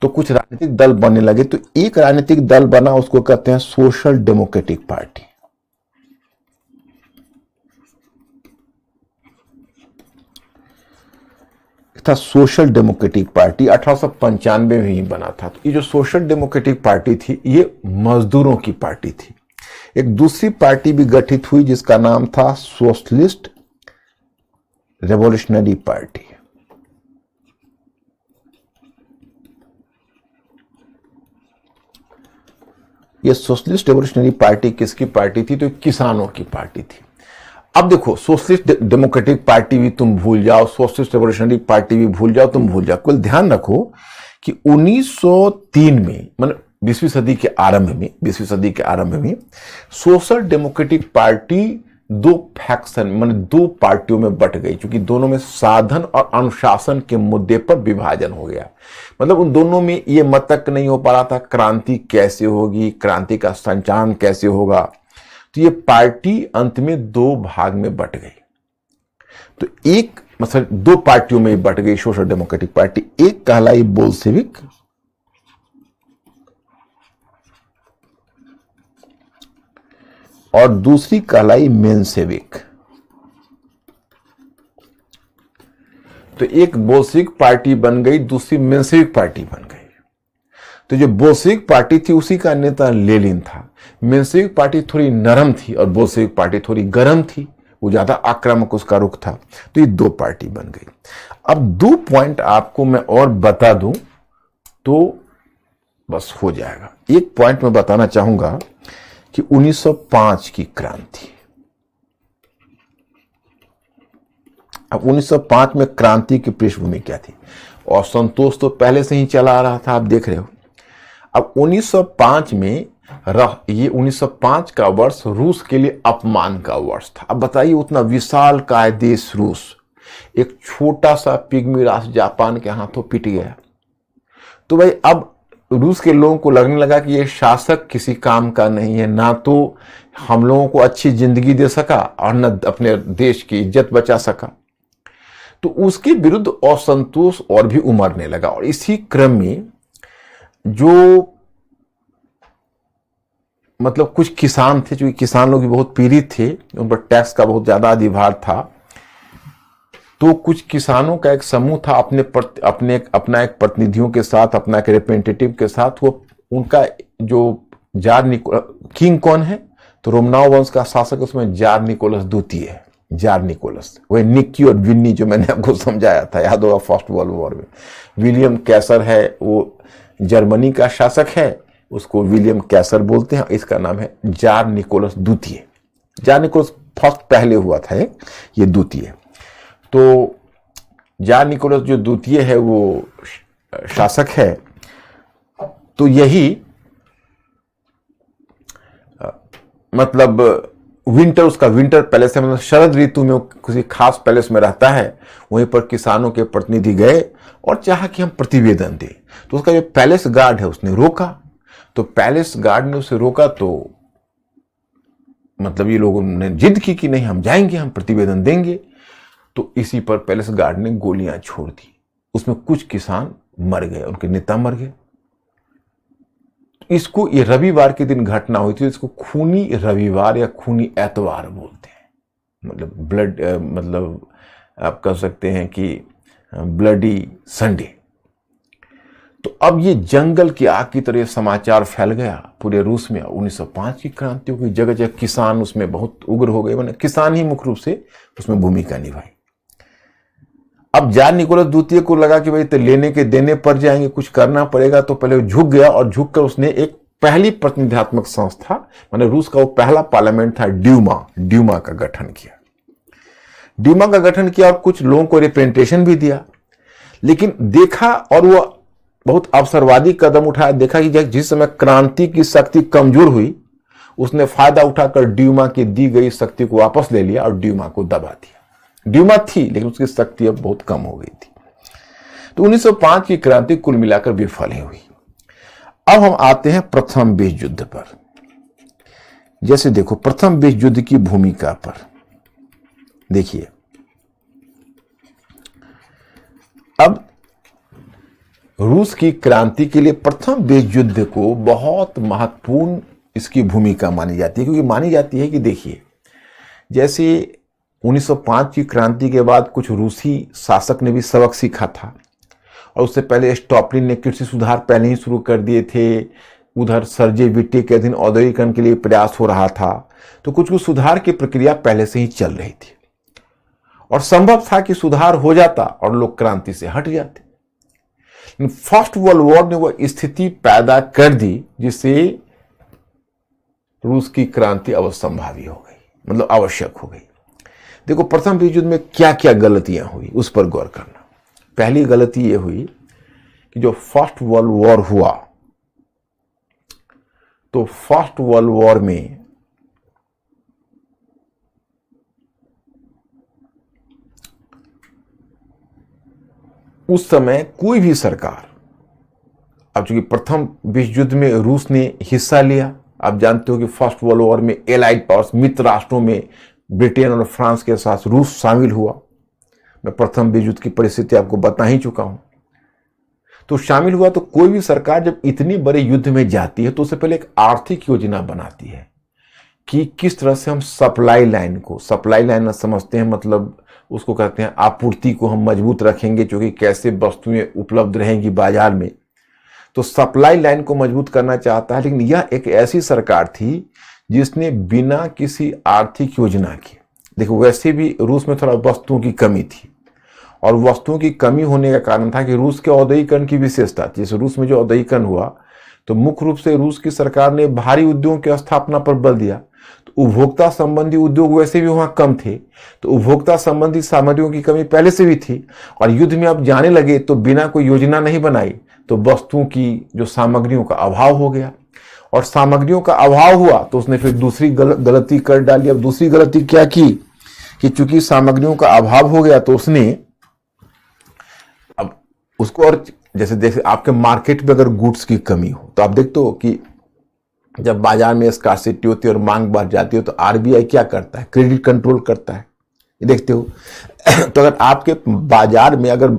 तो कुछ राजनीतिक दल बनने लगे। तो एक राजनीतिक दल बना, उसको कहते हैं सोशल डेमोक्रेटिक पार्टी। था सोशल डेमोक्रेटिक पार्टी 1895 में ही बना था। तो ये जो सोशल डेमोक्रेटिक पार्टी थी ये मजदूरों की पार्टी थी। एक दूसरी पार्टी भी गठित हुई जिसका नाम था सोशलिस्ट रेवोल्यूशनरी पार्टी। ये सोशलिस्ट रेवोल्यूशनरी पार्टी किसकी पार्टी थी? तो किसानों की पार्टी थी। अब देखो, सोशलिस्ट डेमोक्रेटिक पार्टी भी तुम भूल जाओ, सोशलिस्ट रेवोल्यूशनरी पार्टी भी भूल जाओ, तुम भूल जाओ, कुल ध्यान रखो कि 1903 में, मतलब 20वीं सदी के आरंभ में सोशल डेमोक्रेटिक पार्टी दो फैक्शन, मतलब दो पार्टियों में बट गई, क्योंकि दोनों में साधन और अनुशासन के मुद्दे पर विभाजन हो गया। मतलब उन दोनों में ये मत तक नहीं हो पा रहा था क्रांति कैसे होगी, क्रांति का संचालन कैसे होगा। तो ये पार्टी अंत में दो भाग में बट गई। तो एक मतलब दो पार्टियों में बट गई सोशल डेमोक्रेटिक पार्टी। एक कहलाई बोल्शेविक और दूसरी कहलाई मेंशेविक। तो एक बोल्शेविक पार्टी बन गई, दूसरी मेंशेविक पार्टी बन गई। तो जो बोल्शेविक पार्टी थी उसी का नेता लेनिन था। मेंशेविक पार्टी थोड़ी नरम थी और बोल्शेविक पार्टी थोड़ी गर्म थी, वो ज्यादा आक्रामक उसका रुख था। तो ये दो पार्टी बन गई। अब 2 पॉइंट आपको मैं और बता दूं तो बस हो जाएगा। एक पॉइंट मैं बताना चाहूंगा कि 1905 की क्रांति। अब 1905 में क्रांति की पृष्ठभूमि क्या थी? और संतोष तो पहले से ही चला आ रहा था, आप देख रहे हो। अब 1905 में ये 1905 का वर्ष रूस के लिए अपमान का वर्ष था। अब बताइए, उतना विशाल काय देश रूस एक छोटा सा पिग्मी राष्ट्र जापान के हाथों पिट गया। तो भाई अब रूस के लोगों को लगने लगा कि ये शासक किसी काम का नहीं है, ना तो हम लोगों को अच्छी जिंदगी दे सका और न अपने देश की इज्जत बचा सका। तो उसके विरुद्ध असंतोष और भी उमड़ने लगा। और इसी क्रम में जो मतलब कुछ किसान थे, जो किसान लोग भी बहुत पीड़ित थे, उन पर टैक्स का बहुत ज्यादा अधिभार था। तो कुछ किसानों का एक समूह था, अपना एक प्रतिनिधियों के साथ, अपना एक रिप्रेजेंटेटिव के साथ, वो उनका जो किंग कौन है? तो रोमनाव वंश का शासक उसमें जार निकोलस द्वितीय है। जार निकोलस, वही निक्की और विन्नी जो मैंने आपको समझाया था, याद होगा फर्स्ट वर्ल्ड वॉर में। विलियम कैसर है, वो जर्मनी का शासक है, उसको विलियम कैसर बोलते हैं। इसका नाम है जार निकोलस द्वितीय। जार निकोलस फर्स्ट पहले हुआ था, ये द्वितीय। तो जार निकोलस जो द्वितीय है वो शासक है। तो यही मतलब उसका विंटर पैलेस है, मतलब शरद ऋतु में किसी खास पैलेस में रहता है। वहीं पर किसानों के प्रतिनिधि गए और चाहा कि हम प्रतिवेदन दें। तो उसका जो पैलेस गार्ड है उसने रोका। तो पैलेस गार्ड ने उसे रोका, तो मतलब ये लोगों ने जिद की कि नहीं, हम जाएंगे, हम प्रतिवेदन देंगे। तो इसी पर पैलेस गार्ड ने गोलियां छोड़ दी। उसमें कुछ किसान मर गए, उनके नेता मर गए। इसको ये रविवार के दिन घटना हुई थी, इसको खूनी रविवार या खूनी एतवार बोलते हैं। मतलब ब्लड, मतलब आप कह सकते हैं कि ब्लडी संडे। तो अब ये जंगल की आग की तरह समाचार फैल गया पूरे रूस में। 1905 की क्रांति हो गई, जगह जगह किसान उसमें बहुत उग्र हो गए। मैंने किसान ही मुख्य रूप से उसमें भूमिका निभाई। अब जार निकोलस द्वितीय को लगा कि भाई तो लेने के देने पड़ जाएंगे, कुछ करना पड़ेगा। तो पहले वो झुक गया और झुककर उसने एक पहली प्रतिनिधात्मक संस्था, माने रूस का वो पहला पार्लियामेंट था, ड्यूमा का गठन किया। ड्यूमा का गठन किया और कुछ लोगों को रिप्रेजेंटेशन भी दिया। लेकिन देखा, और वो बहुत अवसरवादी कदम उठाया। देखा कि जिस समय क्रांति की शक्ति कमजोर हुई, उसने फायदा उठाकर ड्यूमा की दी गई शक्ति को वापस ले लिया और ड्यूमा को दबा दिया। ड्यूमा थी लेकिन उसकी शक्ति अब बहुत कम हो गई थी। तो 1905 की क्रांति कुल मिलाकर विफल ही हुई। अब हम आते हैं प्रथम विश्व युद्ध पर। जैसे देखो, प्रथम विश्व युद्ध की भूमिका पर देखिए। अब रूस की क्रांति के लिए प्रथम विश्व युद्ध को बहुत महत्वपूर्ण इसकी भूमिका मानी जाती है, क्योंकि मानी जाती है कि देखिए, जैसे 1905 की क्रांति के बाद कुछ रूसी शासक ने भी सबक सीखा था, और उससे पहले स्टॉपलिन ने कृषि सुधार पहले ही शुरू कर दिए थे। उधर सर्जे विट्टे के अधीन औद्योगिकरण के लिए प्रयास हो रहा था। तो कुछ कुछ सुधार की प्रक्रिया पहले से ही चल रही थी, और संभव था कि सुधार हो जाता और लोग क्रांति से हट जाते। फर्स्ट वर्ल्ड वॉर ने वह स्थिति पैदा कर दी जिससे रूस की क्रांति अवश्यंभावी हो गई, मतलब आवश्यक हो गई। देखो प्रथम विश्व युद्ध में क्या क्या गलतियां हुई उस पर गौर करना। पहली गलती यह हुई कि जो फर्स्ट वर्ल्ड वॉर हुआ, तो फर्स्ट वर्ल्ड वॉर में उस समय कोई भी सरकार, अब चूंकि प्रथम विश्व युद्ध में रूस ने हिस्सा लिया, आप जानते हो कि फर्स्ट वर्ल्ड वॉर में एलाइड पावर्स, मित्र राष्ट्रों में ब्रिटेन और फ्रांस के साथ रूस शामिल हुआ। मैं प्रथम विश्व युद्ध की परिस्थिति आपको बता ही चुका हूं। तो शामिल हुआ, तो कोई भी सरकार जब इतनी बड़े युद्ध में जाती है तो उससे पहले एक आर्थिक योजना बनाती है कि किस तरह से हम सप्लाई लाइन समझते हैं, मतलब उसको कहते हैं आपूर्ति को हम मजबूत रखेंगे, क्योंकि कैसे वस्तुएं उपलब्ध रहेंगी बाजार में। तो सप्लाई लाइन को मजबूत करना चाहता है। लेकिन यह एक ऐसी सरकार थी जिसने बिना किसी आर्थिक योजना के, देखो वैसे भी रूस में थोड़ा वस्तुओं की कमी थी, और वस्तुओं की कमी होने का कारण था कि रूस के औद्योगिकरण की विशेषता थी। जैसे रूस में जो औद्योगिकरण हुआ, तो मुख्य रूप से रूस की सरकार ने भारी उद्योगों की स्थापना पर बल दिया। तो उपभोक्ता संबंधी उद्योग वैसे भी वहां कम थे, तो उपभोक्ता संबंधी सामग्रियों की कमी पहले से भी थी, और युद्ध में अब जाने लगे तो बिना कोई योजना नहीं बनाई, तो वस्तुओं की जो सामग्रियों का अभाव हो गया, और सामग्रियों का अभाव हुआ तो उसने फिर दूसरी गलती कर डाली। अब दूसरी गलती क्या की कि चूंकि सामग्रियों का अभाव हो गया, तो उसने अब उसको, और जैसे आपके मार्केट में अगर गुड्स की कमी हो, तो आप देखते हो कि जब बाजार में स्कार्सिटी होती है और मांग बढ़ जाती है, तो आरबीआई क्या करता है, क्रेडिट कंट्रोल करता है, ये देखते हो। तो अगर आपके बाजार में अगर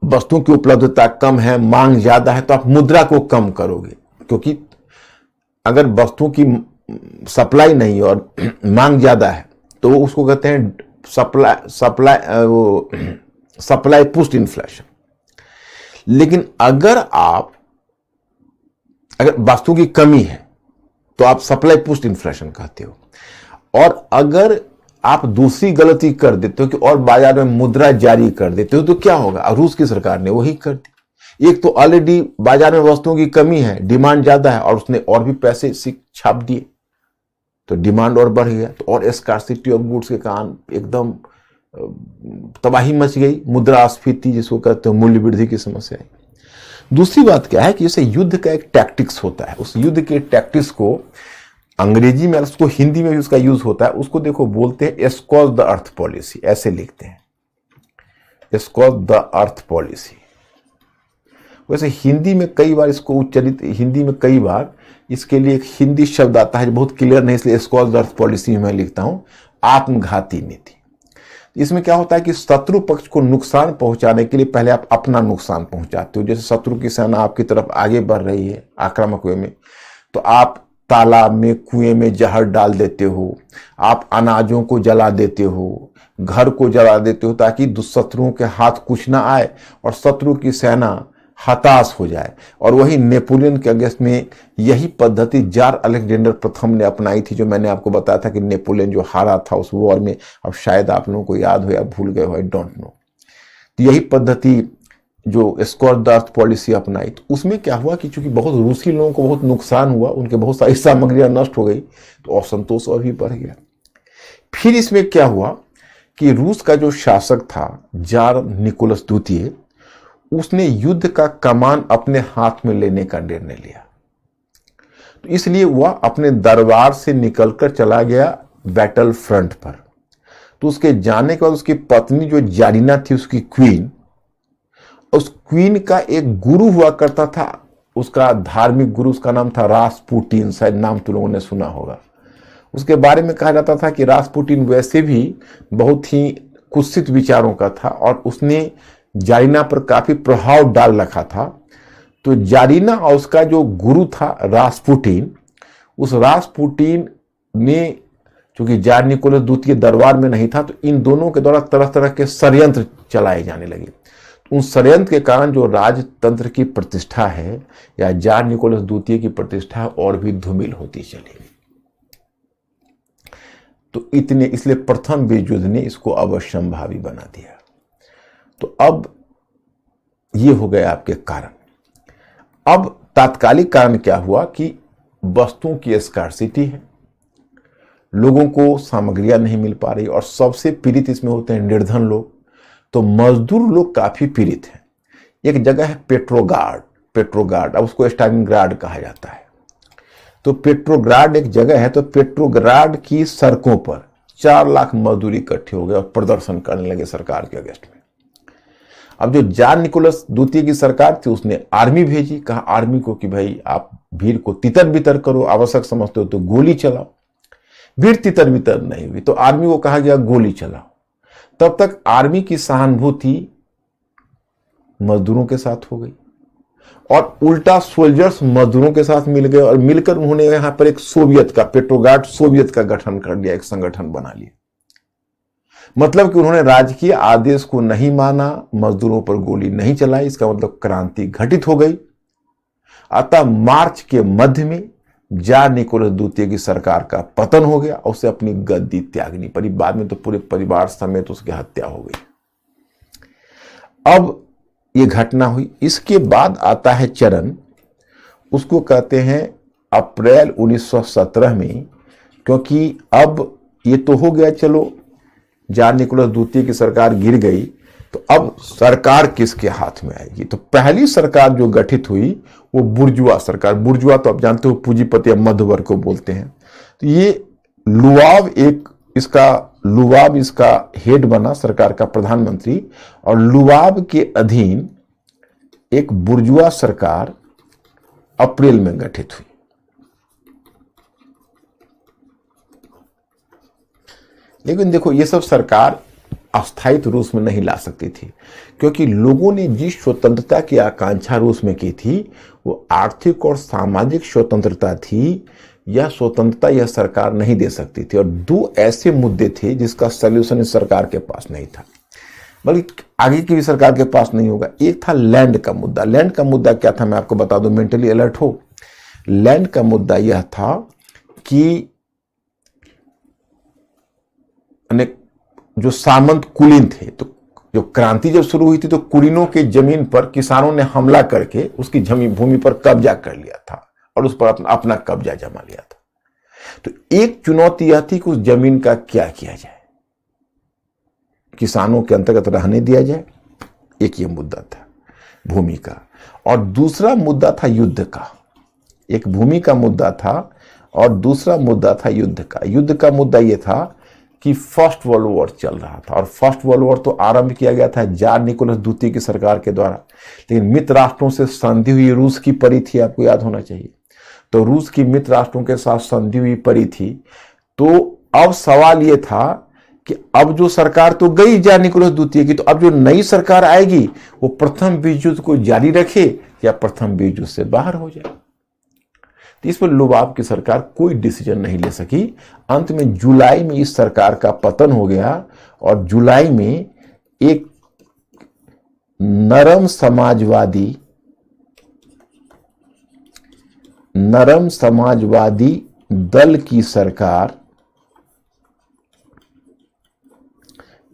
वस्तुओं की उपलब्धता कम है, मांग ज्यादा है, तो आप मुद्रा को कम करोगे, क्योंकि अगर वस्तुओं की सप्लाई नहीं और मांग ज्यादा है तो उसको कहते हैं सप्लाई पुश्ड इन्फ्लेशन। लेकिन अगर वस्तु की कमी है तो आप सप्लाई पुश्ड इन्फ्लेशन कहते हो। और अगर आप दूसरी गलती कर देते हो कि और बाजार में मुद्रा जारी कर देते हो, तो क्या होगा? रूस की सरकार ने वही कर दी। एक तो ऑलरेडी बाजार में वस्तुओं की कमी है, डिमांड ज्यादा है, और उसने और भी पैसे छाप दिए, तो डिमांड और बढ़ गया, तो और स्कार्सिटी ऑफ गुड्स के कारण एकदम तबाही मच गई, मुद्रास्फीति जिसको कहते हैं, मूल्य वृद्धि की समस्या है। दूसरी बात क्या है कि जैसे युद्ध का एक टैक्टिक्स होता है, उस युद्ध के टैक्टिक्स को अंग्रेजी में, उसको हिंदी में भी उसका यूज होता है, उसको देखो बोलते हैं स्कॉच द अर्थ पॉलिसी, ऐसे लिखते हैं, स्कॉच द अर्थ पॉलिसी। वैसे हिंदी में कई बार इसको उच्चारित, हिंदी में कई बार इसके लिए एक हिंदी शब्द आता है जो बहुत क्लियर नहीं, इसलिए स्कॉच द अर्थ पॉलिसी में मैं लिखता हूं आत्मघाती नीति। इसमें क्या होता है कि शत्रु पक्ष को नुकसान पहुंचाने के लिए पहले आप अपना नुकसान पहुंचाते हो। जैसे शत्रु की सेना आपकी तरफ आगे बढ़ रही है आक्रामक वे में, तो आप तालाब में, कुएं में जहर डाल देते हो, आप अनाजों को जला देते हो, घर को जला देते हो, ताकि दुष्शत्रुओं के हाथ कुछ ना आए और शत्रु की सेना हताश हो जाए। और वही नेपोलियन के अगेंस्ट में यही पद्धति जार अलेक्जेंडर प्रथम ने अपनाई थी, जो मैंने आपको बताया था कि नेपोलियन जो हारा था उस वॉर में, अब शायद आप लोगों को याद हो या भूल गए हो, आई डोंट नो। तो यही पद्धति जो स्कॉच द अर्थ पॉलिसी अपनाई, तो उसमें क्या हुआ कि चूंकि बहुत रूसी लोगों को बहुत नुकसान हुआ, उनके बहुत सारी सामग्रियां नष्ट हो गई, तो असंतोष और भी बढ़ गया। फिर इसमें क्या हुआ कि रूस का जो शासक था जार निकोलस द्वितीय, उसने युद्ध का कमान अपने हाथ में लेने का निर्णय लिया। तो इसलिए वह अपने दरबार से निकलकर चला गया बैटल फ्रंट पर। तो उसके जाने के बाद उसकी पत्नी जो जारीना थी, उसकी क्वीन, उस क्वीन का एक गुरु हुआ करता था, उसका धार्मिक गुरु, उसका नाम था रासपुटिन, शायद नाम तो लोगों ने सुना होगा। उसके बारे में कहा जाता था कि रासपुटिन वैसे भी बहुत ही कुत्सित विचारों का था और उसने जारीना पर काफी प्रभाव डाल रखा था। तो जारीना और उसका जो गुरु था रासपुटिन, उस रासपुटिन ने, क्योंकि जार निकोलस द्वितीय दरबार में नहीं था, तो इन दोनों के द्वारा तरह तरह के षड्यंत्र चलाए जाने लगे। उन षड्यंत्र के कारण जो राजतंत्र की प्रतिष्ठा है या जार निकोलस द्वितीय की प्रतिष्ठा और भी धूमिल होती चली गई। तो इसलिए प्रथम विश्व युद्ध ने इसको अवश्यंभावी बना दिया। तो अब ये हो गए आपके कारण। अब तात्कालिक कारण क्या हुआ कि वस्तुओं की स्कार्सिटी है, लोगों को सामग्रियां नहीं मिल पा रही, और सबसे पीड़ित इसमें होते हैं निर्धन लोग। तो मजदूर लोग काफी पीड़ित हैं। एक जगह है पेट्रोग्राड, अब उसको स्टालिनग्राड कहा जाता है। तो पेट्रोग्राड एक जगह है, तो पेट्रोग्राड की सड़कों पर 4 लाख मजदूर इकट्ठे हो गए और प्रदर्शन करने लगे सरकार के अगेंस्ट में। अब जो जार निकोलस द्वितीय की सरकार थी, उसने आर्मी भेजी, कहा आर्मी को कि भाई आप भीड़ को तितर बितर करो, आवश्यक समझते हो तो गोली चलाओ। भीड़ तितर बितर नहीं हुई, तो आर्मी को कहा गया गोली चलाओ। तब तक आर्मी की सहानुभूति मजदूरों के साथ हो गई, और उल्टा सोल्जर्स मजदूरों के साथ मिल गए, और मिलकर उन्होंने यहां पर एक सोवियत का, पेट्रोग्राड सोवियत का गठन कर लिया, एक संगठन बना लिया। मतलब कि उन्होंने राजकीय आदेश को नहीं माना, मजदूरों पर गोली नहीं चलाई, इसका मतलब क्रांति घटित हो गई। अतः मार्च के मध्य में जार निकोलस द्वितीय की सरकार का पतन हो गया, और उसे अपनी गद्दी त्यागनी पड़ी। बाद में तो पूरे परिवार समेत उसकी हत्या हो गई। अब ये घटना हुई। इसके बाद आता है चरण, उसको कहते हैं अप्रैल 1917 में, क्योंकि अब ये तो हो गया, चलो जार निकोलस द्वितीय की सरकार गिर गई, तो अब सरकार किसके हाथ में आएगी? तो पहली सरकार जो गठित हुई वो बुर्जुआ सरकार। बुर्जुआ तो आप जानते हो पूंजीपति या मध्य वर्ग को बोलते हैं। तो ये लुवाब इसका हेड बना, सरकार का प्रधानमंत्री, और लुवाब के अधीन एक बुर्जुआ सरकार अप्रैल में गठित हुई। लेकिन देखो, ये सब सरकार अस्थायित्व रूस में नहीं ला सकती थी, क्योंकि लोगों ने जिस स्वतंत्रता की आकांक्षा रूस में की थी वो आर्थिक और सामाजिक स्वतंत्रता थी। यह स्वतंत्रता यह सरकार नहीं दे सकती थी, और 2 ऐसे मुद्दे थे जिसका सॉल्यूशन इस सरकार के पास नहीं था, बल्कि आगे की भी सरकार के पास नहीं होगा। एक था लैंड का मुद्दा। लैंड का मुद्दा क्या था, मैं आपको बता दूं, मेंटली अलर्ट हो। लैंड का मुद्दा यह था कि जो सामंत कुलीन थे, तो जो क्रांति जब शुरू हुई थी तो कुलीनों के जमीन पर किसानों ने हमला करके उसकी भूमि पर कब्जा कर लिया था, और उस पर अपना कब्जा जमा लिया था। तो एक चुनौती यह थी कि उस जमीन का क्या किया जाए, किसानों के अंतर्गत रहने दिया जाए, एक ये मुद्दा था भूमि का। और दूसरा मुद्दा था युद्ध का। एक भूमि का मुद्दा था और दूसरा मुद्दा था युद्ध का। युद्ध का मुद्दा यह था कि फर्स्ट वर्ल्ड वॉर चल रहा था, और फर्स्ट वर्ल्ड वॉर तो आरंभ किया गया था जार निकोलस द्वितीय की सरकार के द्वारा, लेकिन मित्र राष्ट्रों से संधि हुई रूस की पड़ी थी, आपको याद होना चाहिए। तो रूस की मित्र राष्ट्रों के साथ संधि हुई पड़ी थी। तो अब सवाल यह था कि अब जो सरकार तो गई जार निकोलस द्वितीय की, तो अब जो नई सरकार आएगी वो प्रथम विश्व युद्ध को जारी रखे या प्रथम विश्व युद्ध से बाहर हो जाए। तो इस पर लुबाब की सरकार कोई डिसीजन नहीं ले सकी। अंत में जुलाई में इस सरकार का पतन हो गया, और जुलाई में एक नरम समाजवादी दल की सरकार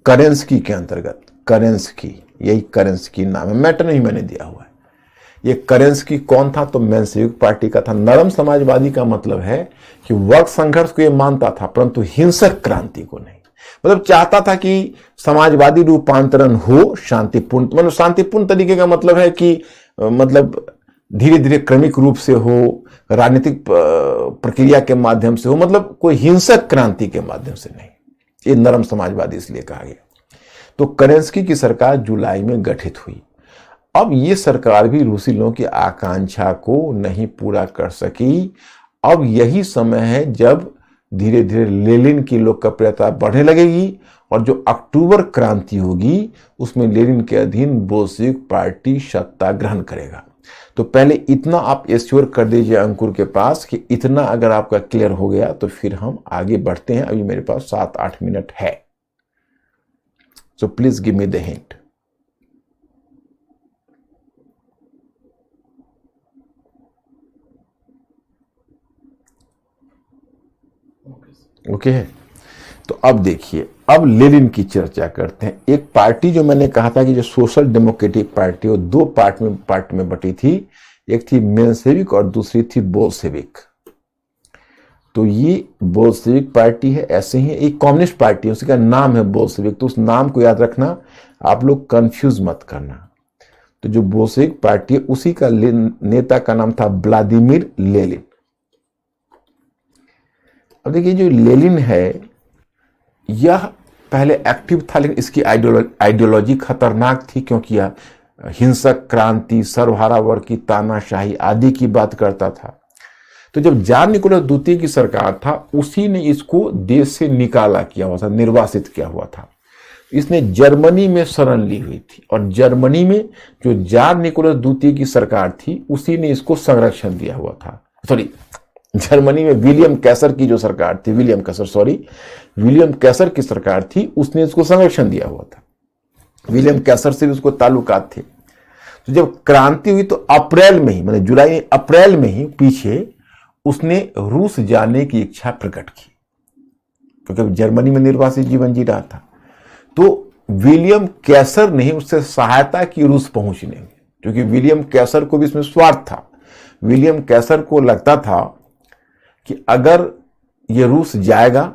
करेंस्की के अंतर्गत, करेंस्की, यही करेंस्की नाम है, मैटर नहीं मैंने दिया हुआ है। ये करेंस्की कौन था? तो मेंशेविक पार्टी का था। नरम समाजवादी का मतलब है कि वर्ग संघर्ष को ये मानता था, परंतु हिंसक क्रांति को नहीं। मतलब चाहता था कि समाजवादी रूपांतरण हो शांतिपूर्ण, मतलब शांतिपूर्ण तरीके का मतलब है कि मतलब धीरे धीरे क्रमिक रूप से हो, राजनीतिक प्रक्रिया के माध्यम से हो, मतलब कोई हिंसक क्रांति के माध्यम से नहीं। ये नरम समाजवादी इसलिए कहा गया। तो करेंस्की की सरकार जुलाई में गठित हुई। अब ये सरकार भी रूसी लोगों की आकांक्षा को नहीं पूरा कर सकी। अब यही समय है जब धीरे धीरे लेनिन की लोकप्रियता बढ़ने लगेगी, और जो अक्टूबर क्रांति होगी उसमें लेनिन के अधीन बोल्शेविक पार्टी सत्ता ग्रहण करेगा। तो पहले इतना आप एश्योर कर दीजिए अंकुर के पास कि इतना अगर आपका क्लियर हो गया तो फिर हम आगे बढ़ते हैं। अभी मेरे पास 7-8 मिनट है, so please give me the hint. Okay है। तो अब देखिए, अब लेनिन की चर्चा करते हैं। एक पार्टी जो मैंने कहा था कि जो सोशल डेमोक्रेटिक पार्टी, वो 2 पार्ट में बटी थी। एक थी मेंशेविक और दूसरी थी बोल्शेविक। तो ये बोल्शेविक पार्टी है, ऐसे ही एक कम्युनिस्ट पार्टी है, उसी का नाम है बोल्शेविक, तो उस नाम को याद रखना, आप लोग कंफ्यूज मत करना। तो जो बोल्शेविक पार्टी है उसी का नेता का नाम था व्लादिमीर लेनिन। अब देखिए जो लेनिन है यह पहले एक्टिव था, लेकिन इसकी आइडियोलॉजी खतरनाक थी, क्योंकि यह हिंसक क्रांति, सर्वहारा वर्ग की तानाशाही आदि की बात करता था। तो जब जार निकोलस द्वितीय की सरकार था, उसी ने इसको देश से निकाला किया हुआ था, निर्वासित किया हुआ था। इसने जर्मनी में शरण ली हुई थी, और जर्मनी में जो जार निकोलस द्वितीय की सरकार थी उसी ने इसको संरक्षण दिया हुआ था। सॉरी, जर्मनी में विलियम कैसर की जो सरकार थी, विलियम कैसर की सरकार थी, उसने इसको संरक्षण दिया हुआ था। विलियम कैसर से उसको ताल्लुकात थे। तो जब क्रांति हुई तो अप्रैल में ही, मतलब जुलाई अप्रैल में ही पीछे उसने रूस जाने की इच्छा प्रकट की, क्योंकि जर्मनी में निर्वासित जीवन जी रहा था। तो विलियम कैसर ने उससे सहायता की रूस पहुंचने में, क्योंकि विलियम कैसर को भी इसमें स्वार्थ था। विलियम कैसर को लगता था कि अगर यह रूस जाएगा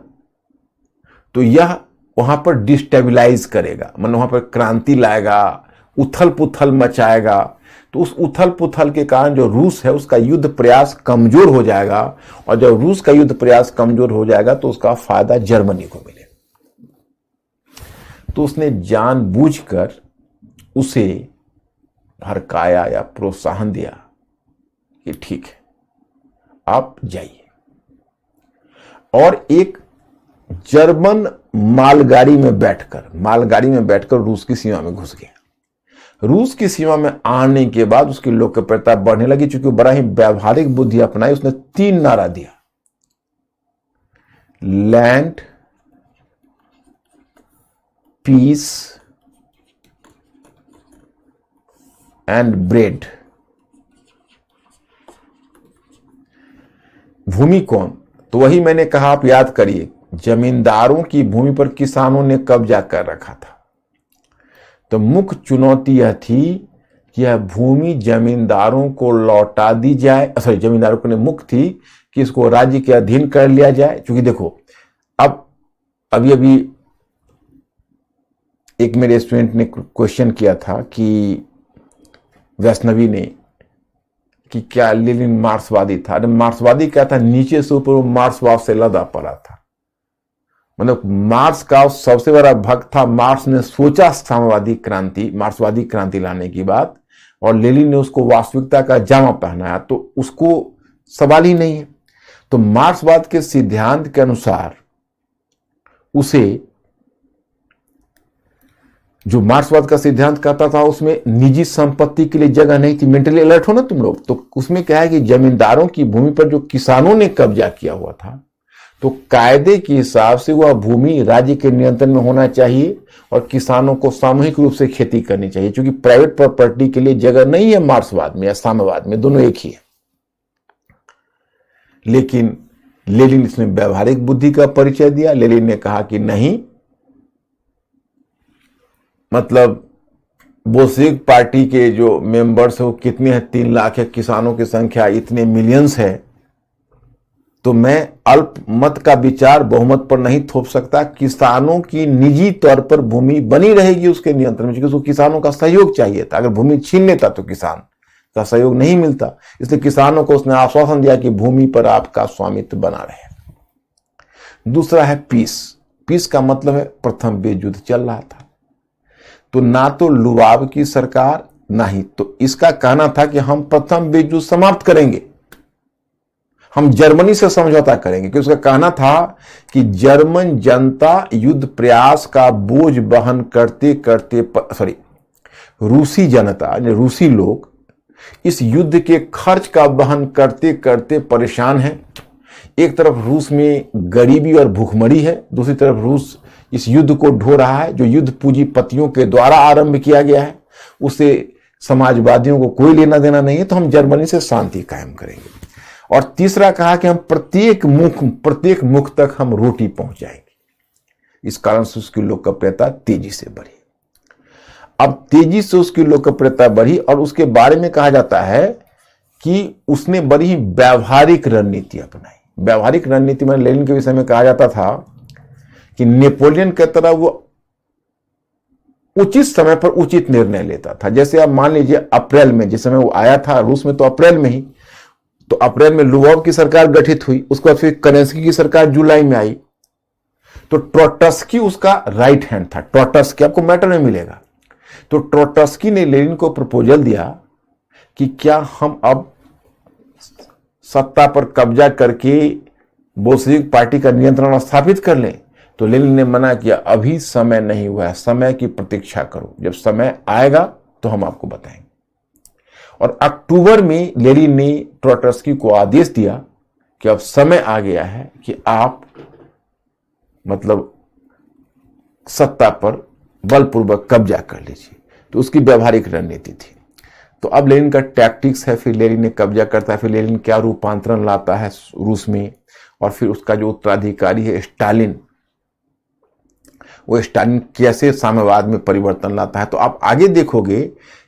तो यह वहां पर डिस्टेबलाइज करेगा, मतलब वहां पर क्रांति लाएगा, उथल पुथल मचाएगा। तो उस उथल पुथल के कारण जो रूस है उसका युद्ध प्रयास कमजोर हो जाएगा, और जब रूस का युद्ध प्रयास कमजोर हो जाएगा तो उसका फायदा जर्मनी को मिलेगा। तो उसने जानबूझकर उसे भड़काया या प्रोत्साहन दिया कि ठीक है आप जाइए, और एक जर्मन मालगाड़ी में बैठकर रूस की सीमा में घुस गया। रूस की सीमा में आने के बाद उसकी लोकप्रियता बढ़ने लगी, चूंकि बड़ा ही व्यावहारिक बुद्धि अपनाई। उसने 3 नारा दिया, लैंड, पीस एंड ब्रेड। भूमि कौन? तो वही मैंने कहा, आप याद करिए, जमींदारों की भूमि पर किसानों ने कब्जा कर रखा था। तो मुख्य चुनौती यह थी कि यह भूमि जमींदारों को लौटा दी जाए। सॉरी, जमींदारों को मुख्य थी कि इसको राज्य के अधीन कर लिया जाए। क्योंकि देखो, अब अभी एक मेरे स्टूडेंट ने क्वेश्चन किया था कि वैष्णवी ने कि क्या लेनिन मार्क्सवादी था। अरे मार्क्सवादी क्या था, नीचे से ऊपर वो मार्क्सवाद से लदा पड़ा था। मतलब मार्क्स का सबसे बड़ा भक्त था। मार्क्स ने सोचा मार्क्सवादी क्रांति लाने की बात, और लेनिन ने उसको वास्तविकता का जामा पहनाया, तो उसको सवाल ही नहीं है। तो मार्क्सवाद के सिद्धांत के अनुसार उसे, जो मार्क्सवाद का सिद्धांत कहता था उसमें निजी संपत्ति के लिए जगह नहीं थी। मेंटली अलर्ट हो ना तुम लोग। तो उसमें क्या है कि जमींदारों की भूमि पर जो किसानों ने कब्जा किया हुआ था, तो कायदे के हिसाब से वह भूमि राज्य के नियंत्रण में होना चाहिए, और किसानों को सामूहिक रूप से खेती करनी चाहिए। क्योंकि प्राइवेट प्रॉपर्टी के लिए जगह नहीं है मार्क्सवाद में या साम्यवाद में, दोनों एक ही है। लेकिन लेनिन इसमें व्यवहारिक बुद्धि का परिचय दिया। लेनिन ने कहा कि नहीं, मतलब बोल्शेविक पार्टी के जो मेंबर्स है वो कितने हैं, 3 लाख है, किसानों की संख्या इतने मिलियंस है, तो मैं अल्पमत का विचार बहुमत पर नहीं थोप सकता। किसानों की निजी तौर पर भूमि बनी रहेगी उसके नियंत्रण में, क्योंकि उसको किसानों का सहयोग चाहिए था। अगर भूमि छीन लेता तो किसान का सहयोग नहीं मिलता, इसलिए किसानों को उसने आश्वासन दिया कि भूमि पर आपका स्वामित्व बना रहे। दूसरा है पीस का मतलब है प्रथम विश्व युद्ध चल रहा था, तो ना तो लुबाब की सरकार, ना ही तो इसका कहना था कि हम प्रथम विश्व युद्ध समाप्त करेंगे, हम जर्मनी से समझौता करेंगे। क्योंकि उसका कहना था कि जर्मन जनता युद्ध प्रयास का बोझ वहन करते करते, रूसी जनता, रूसी लोग इस युद्ध के खर्च का वहन करते करते परेशान है। एक तरफ रूस में गरीबी और भूखमरी है, दूसरी तरफ रूस इस युद्ध को ढो रहा है, जो युद्ध पूंजीपतियों के द्वारा आरंभ किया गया है, उससे समाजवादियों को कोई लेना देना नहीं है। तो हम जर्मनी से शांति कायम करेंगे। और तीसरा कहा कि हम प्रत्येक मुख तक हम रोटी पहुंचाएंगे। इस कारण से उसकी लोकप्रियता तेजी से बढ़ी। अब तेजी से उसकी लोकप्रियता बढ़ी, और उसके बारे में कहा जाता है कि उसने बड़ी ही व्यावहारिक रणनीति अपनाई। व्यावहारिक रणनीति में लेनिन के विषय में कहा जाता था कि नेपोलियन की तरह वो उचित समय पर उचित निर्णय लेता था। जैसे आप मान लीजिए अप्रैल में जिस समय वो आया था रूस में, तो अप्रैल में ही, तो अप्रैल में लुबोव की सरकार गठित हुई, उसके बाद फिर करेंस्की की सरकार जुलाई में आई। तो ट्रोट्स्की उसका राइट हैंड था। ट्रोट्स्की आपको मैटर में मिलेगा। तो ट्रोट्स्की ने लेनिन को प्रपोजल दिया कि क्या हम अब सत्ता पर कब्जा करके बोल्शेविक पार्टी का नियंत्रण स्थापित कर लें। तो लेनिन ने मना किया, अभी समय नहीं हुआ है, समय की प्रतीक्षा करो, जब समय आएगा तो हम आपको बताएंगे। और अक्टूबर में लेनिन ने ट्रोट्स्की को आदेश दिया कि अब समय आ गया है कि आप मतलब सत्ता पर बलपूर्वक कब्जा कर लीजिए। तो उसकी व्यवहारिक रणनीति थी। तो अब लेनिन का टैक्टिक्स है, फिर लेनिन ने कब्जा करता है, फिर लेनिन क्या रूपांतरण लाता है रूस में, और फिर उसका जो उत्तराधिकारी है स्टालिन, वो स्टालिन कैसे साम्यवाद में परिवर्तन लाता है। तो आप आगे देखोगे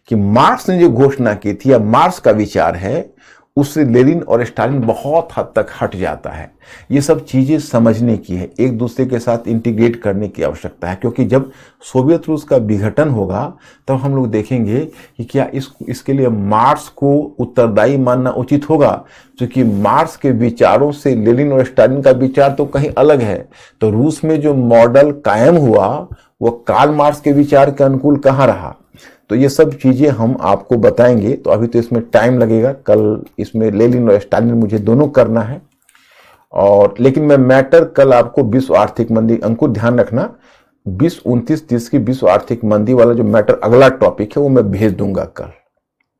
कि मार्क्स ने जो घोषणा की थी या मार्क्स का विचार है, उससे लेनिन और स्टालिन बहुत हद तक हट जाता है। ये सब चीजें समझने की है, एक दूसरे के साथ इंटीग्रेट करने की आवश्यकता है, क्योंकि जब सोवियत रूस का विघटन होगा तब हम लोग देखेंगे कि क्या इसके लिए मार्क्स को उत्तरदायी मानना उचित होगा, क्योंकि मार्क्स के विचारों से लेनिन और स्टालिन का विचार तो कहीं अलग है। तो रूस में जो मॉडल कायम हुआ वो कार्ल मार्क्स के विचार के अनुकूल कहाँ रहा। तो ये सब चीजें हम आपको बताएंगे। तो अभी तो इसमें टाइम लगेगा, कल इसमें लेनिन और स्टालिन मुझे दोनों करना है। और लेकिन मैं मैटर कल आपको विश्व आर्थिक मंदी, अंकुर ध्यान रखना 20-29-30 की विश्व आर्थिक मंदी वाला जो मैटर अगला टॉपिक है वो मैं भेज दूंगा कल,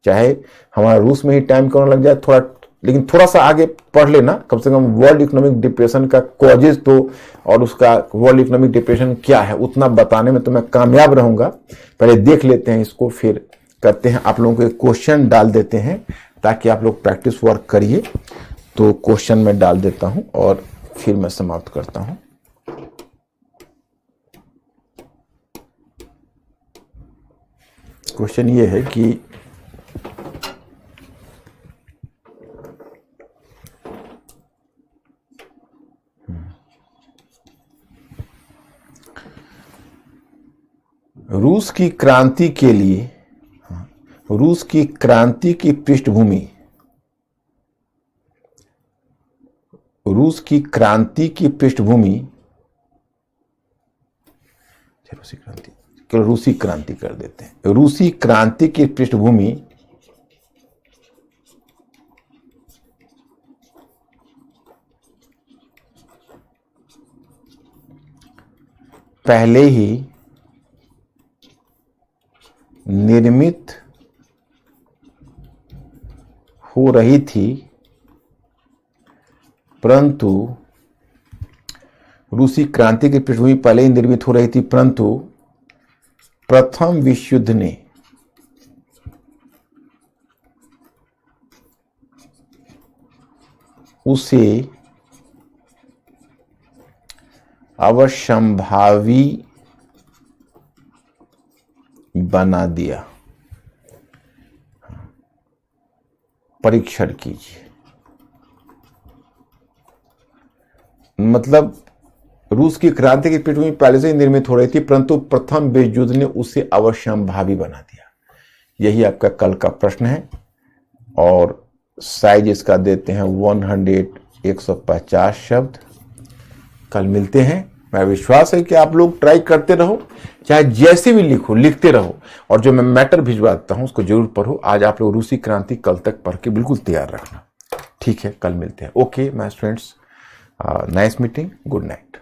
चाहे हमारा रूस में ही टाइम क्यों लग जाए थोड़ा, लेकिन थोड़ा सा आगे पढ़ लेना कम से कम। वर्ल्ड इकोनॉमिक डिप्रेशन का कॉजेज तो और उसका वर्ल्ड इकोनॉमिक डिप्रेशन क्या है उतना बताने में तो मैं कामयाब रहूंगा। पहले देख लेते हैं इसको, फिर करते हैं आप लोगों को एक क्वेश्चन डाल देते हैं ताकि आप लोग प्रैक्टिस वर्क करिए। तो क्वेश्चन मैं डाल देता हूं और फिर मैं समाप्त करता हूं। क्वेश्चन ये है कि रूस की क्रांति के लिए, रूस की क्रांति की पृष्ठभूमि, रूस की क्रांति की पृष्ठभूमि, रूसी क्रांति, केवल रूसी क्रांति कर देते हैं। रूसी क्रांति की पृष्ठभूमि पहले ही निर्मित हो रही थी, परंतु रूसी क्रांति की पृष्ठभूमि पहले ही निर्मित हो रही थी, परंतु प्रथम विश्व युद्ध ने उसे अवश्यंभावी बना दिया। परीक्षण कीजिए। मतलब रूस की क्रांति की पृष्ठभूमि पहले से ही निर्मित हो रही थी, परंतु प्रथम विश्व युद्ध ने उसे अवश्यंभावी बना दिया। यही आपका कल का प्रश्न है और साइज इसका देते हैं 150 शब्द। कल मिलते हैं। मैं विश्वास है कि आप लोग ट्राई करते रहो, चाहे जैसे भी लिखो लिखते रहो, और जो मैं मैटर भिजवाता हूं उसको जरूर पढ़ो। आज आप लोग रूसी क्रांति कल तक पढ़ के बिल्कुल तैयार रखना। ठीक है, कल मिलते हैं। Okay my friends, nice meeting, good night.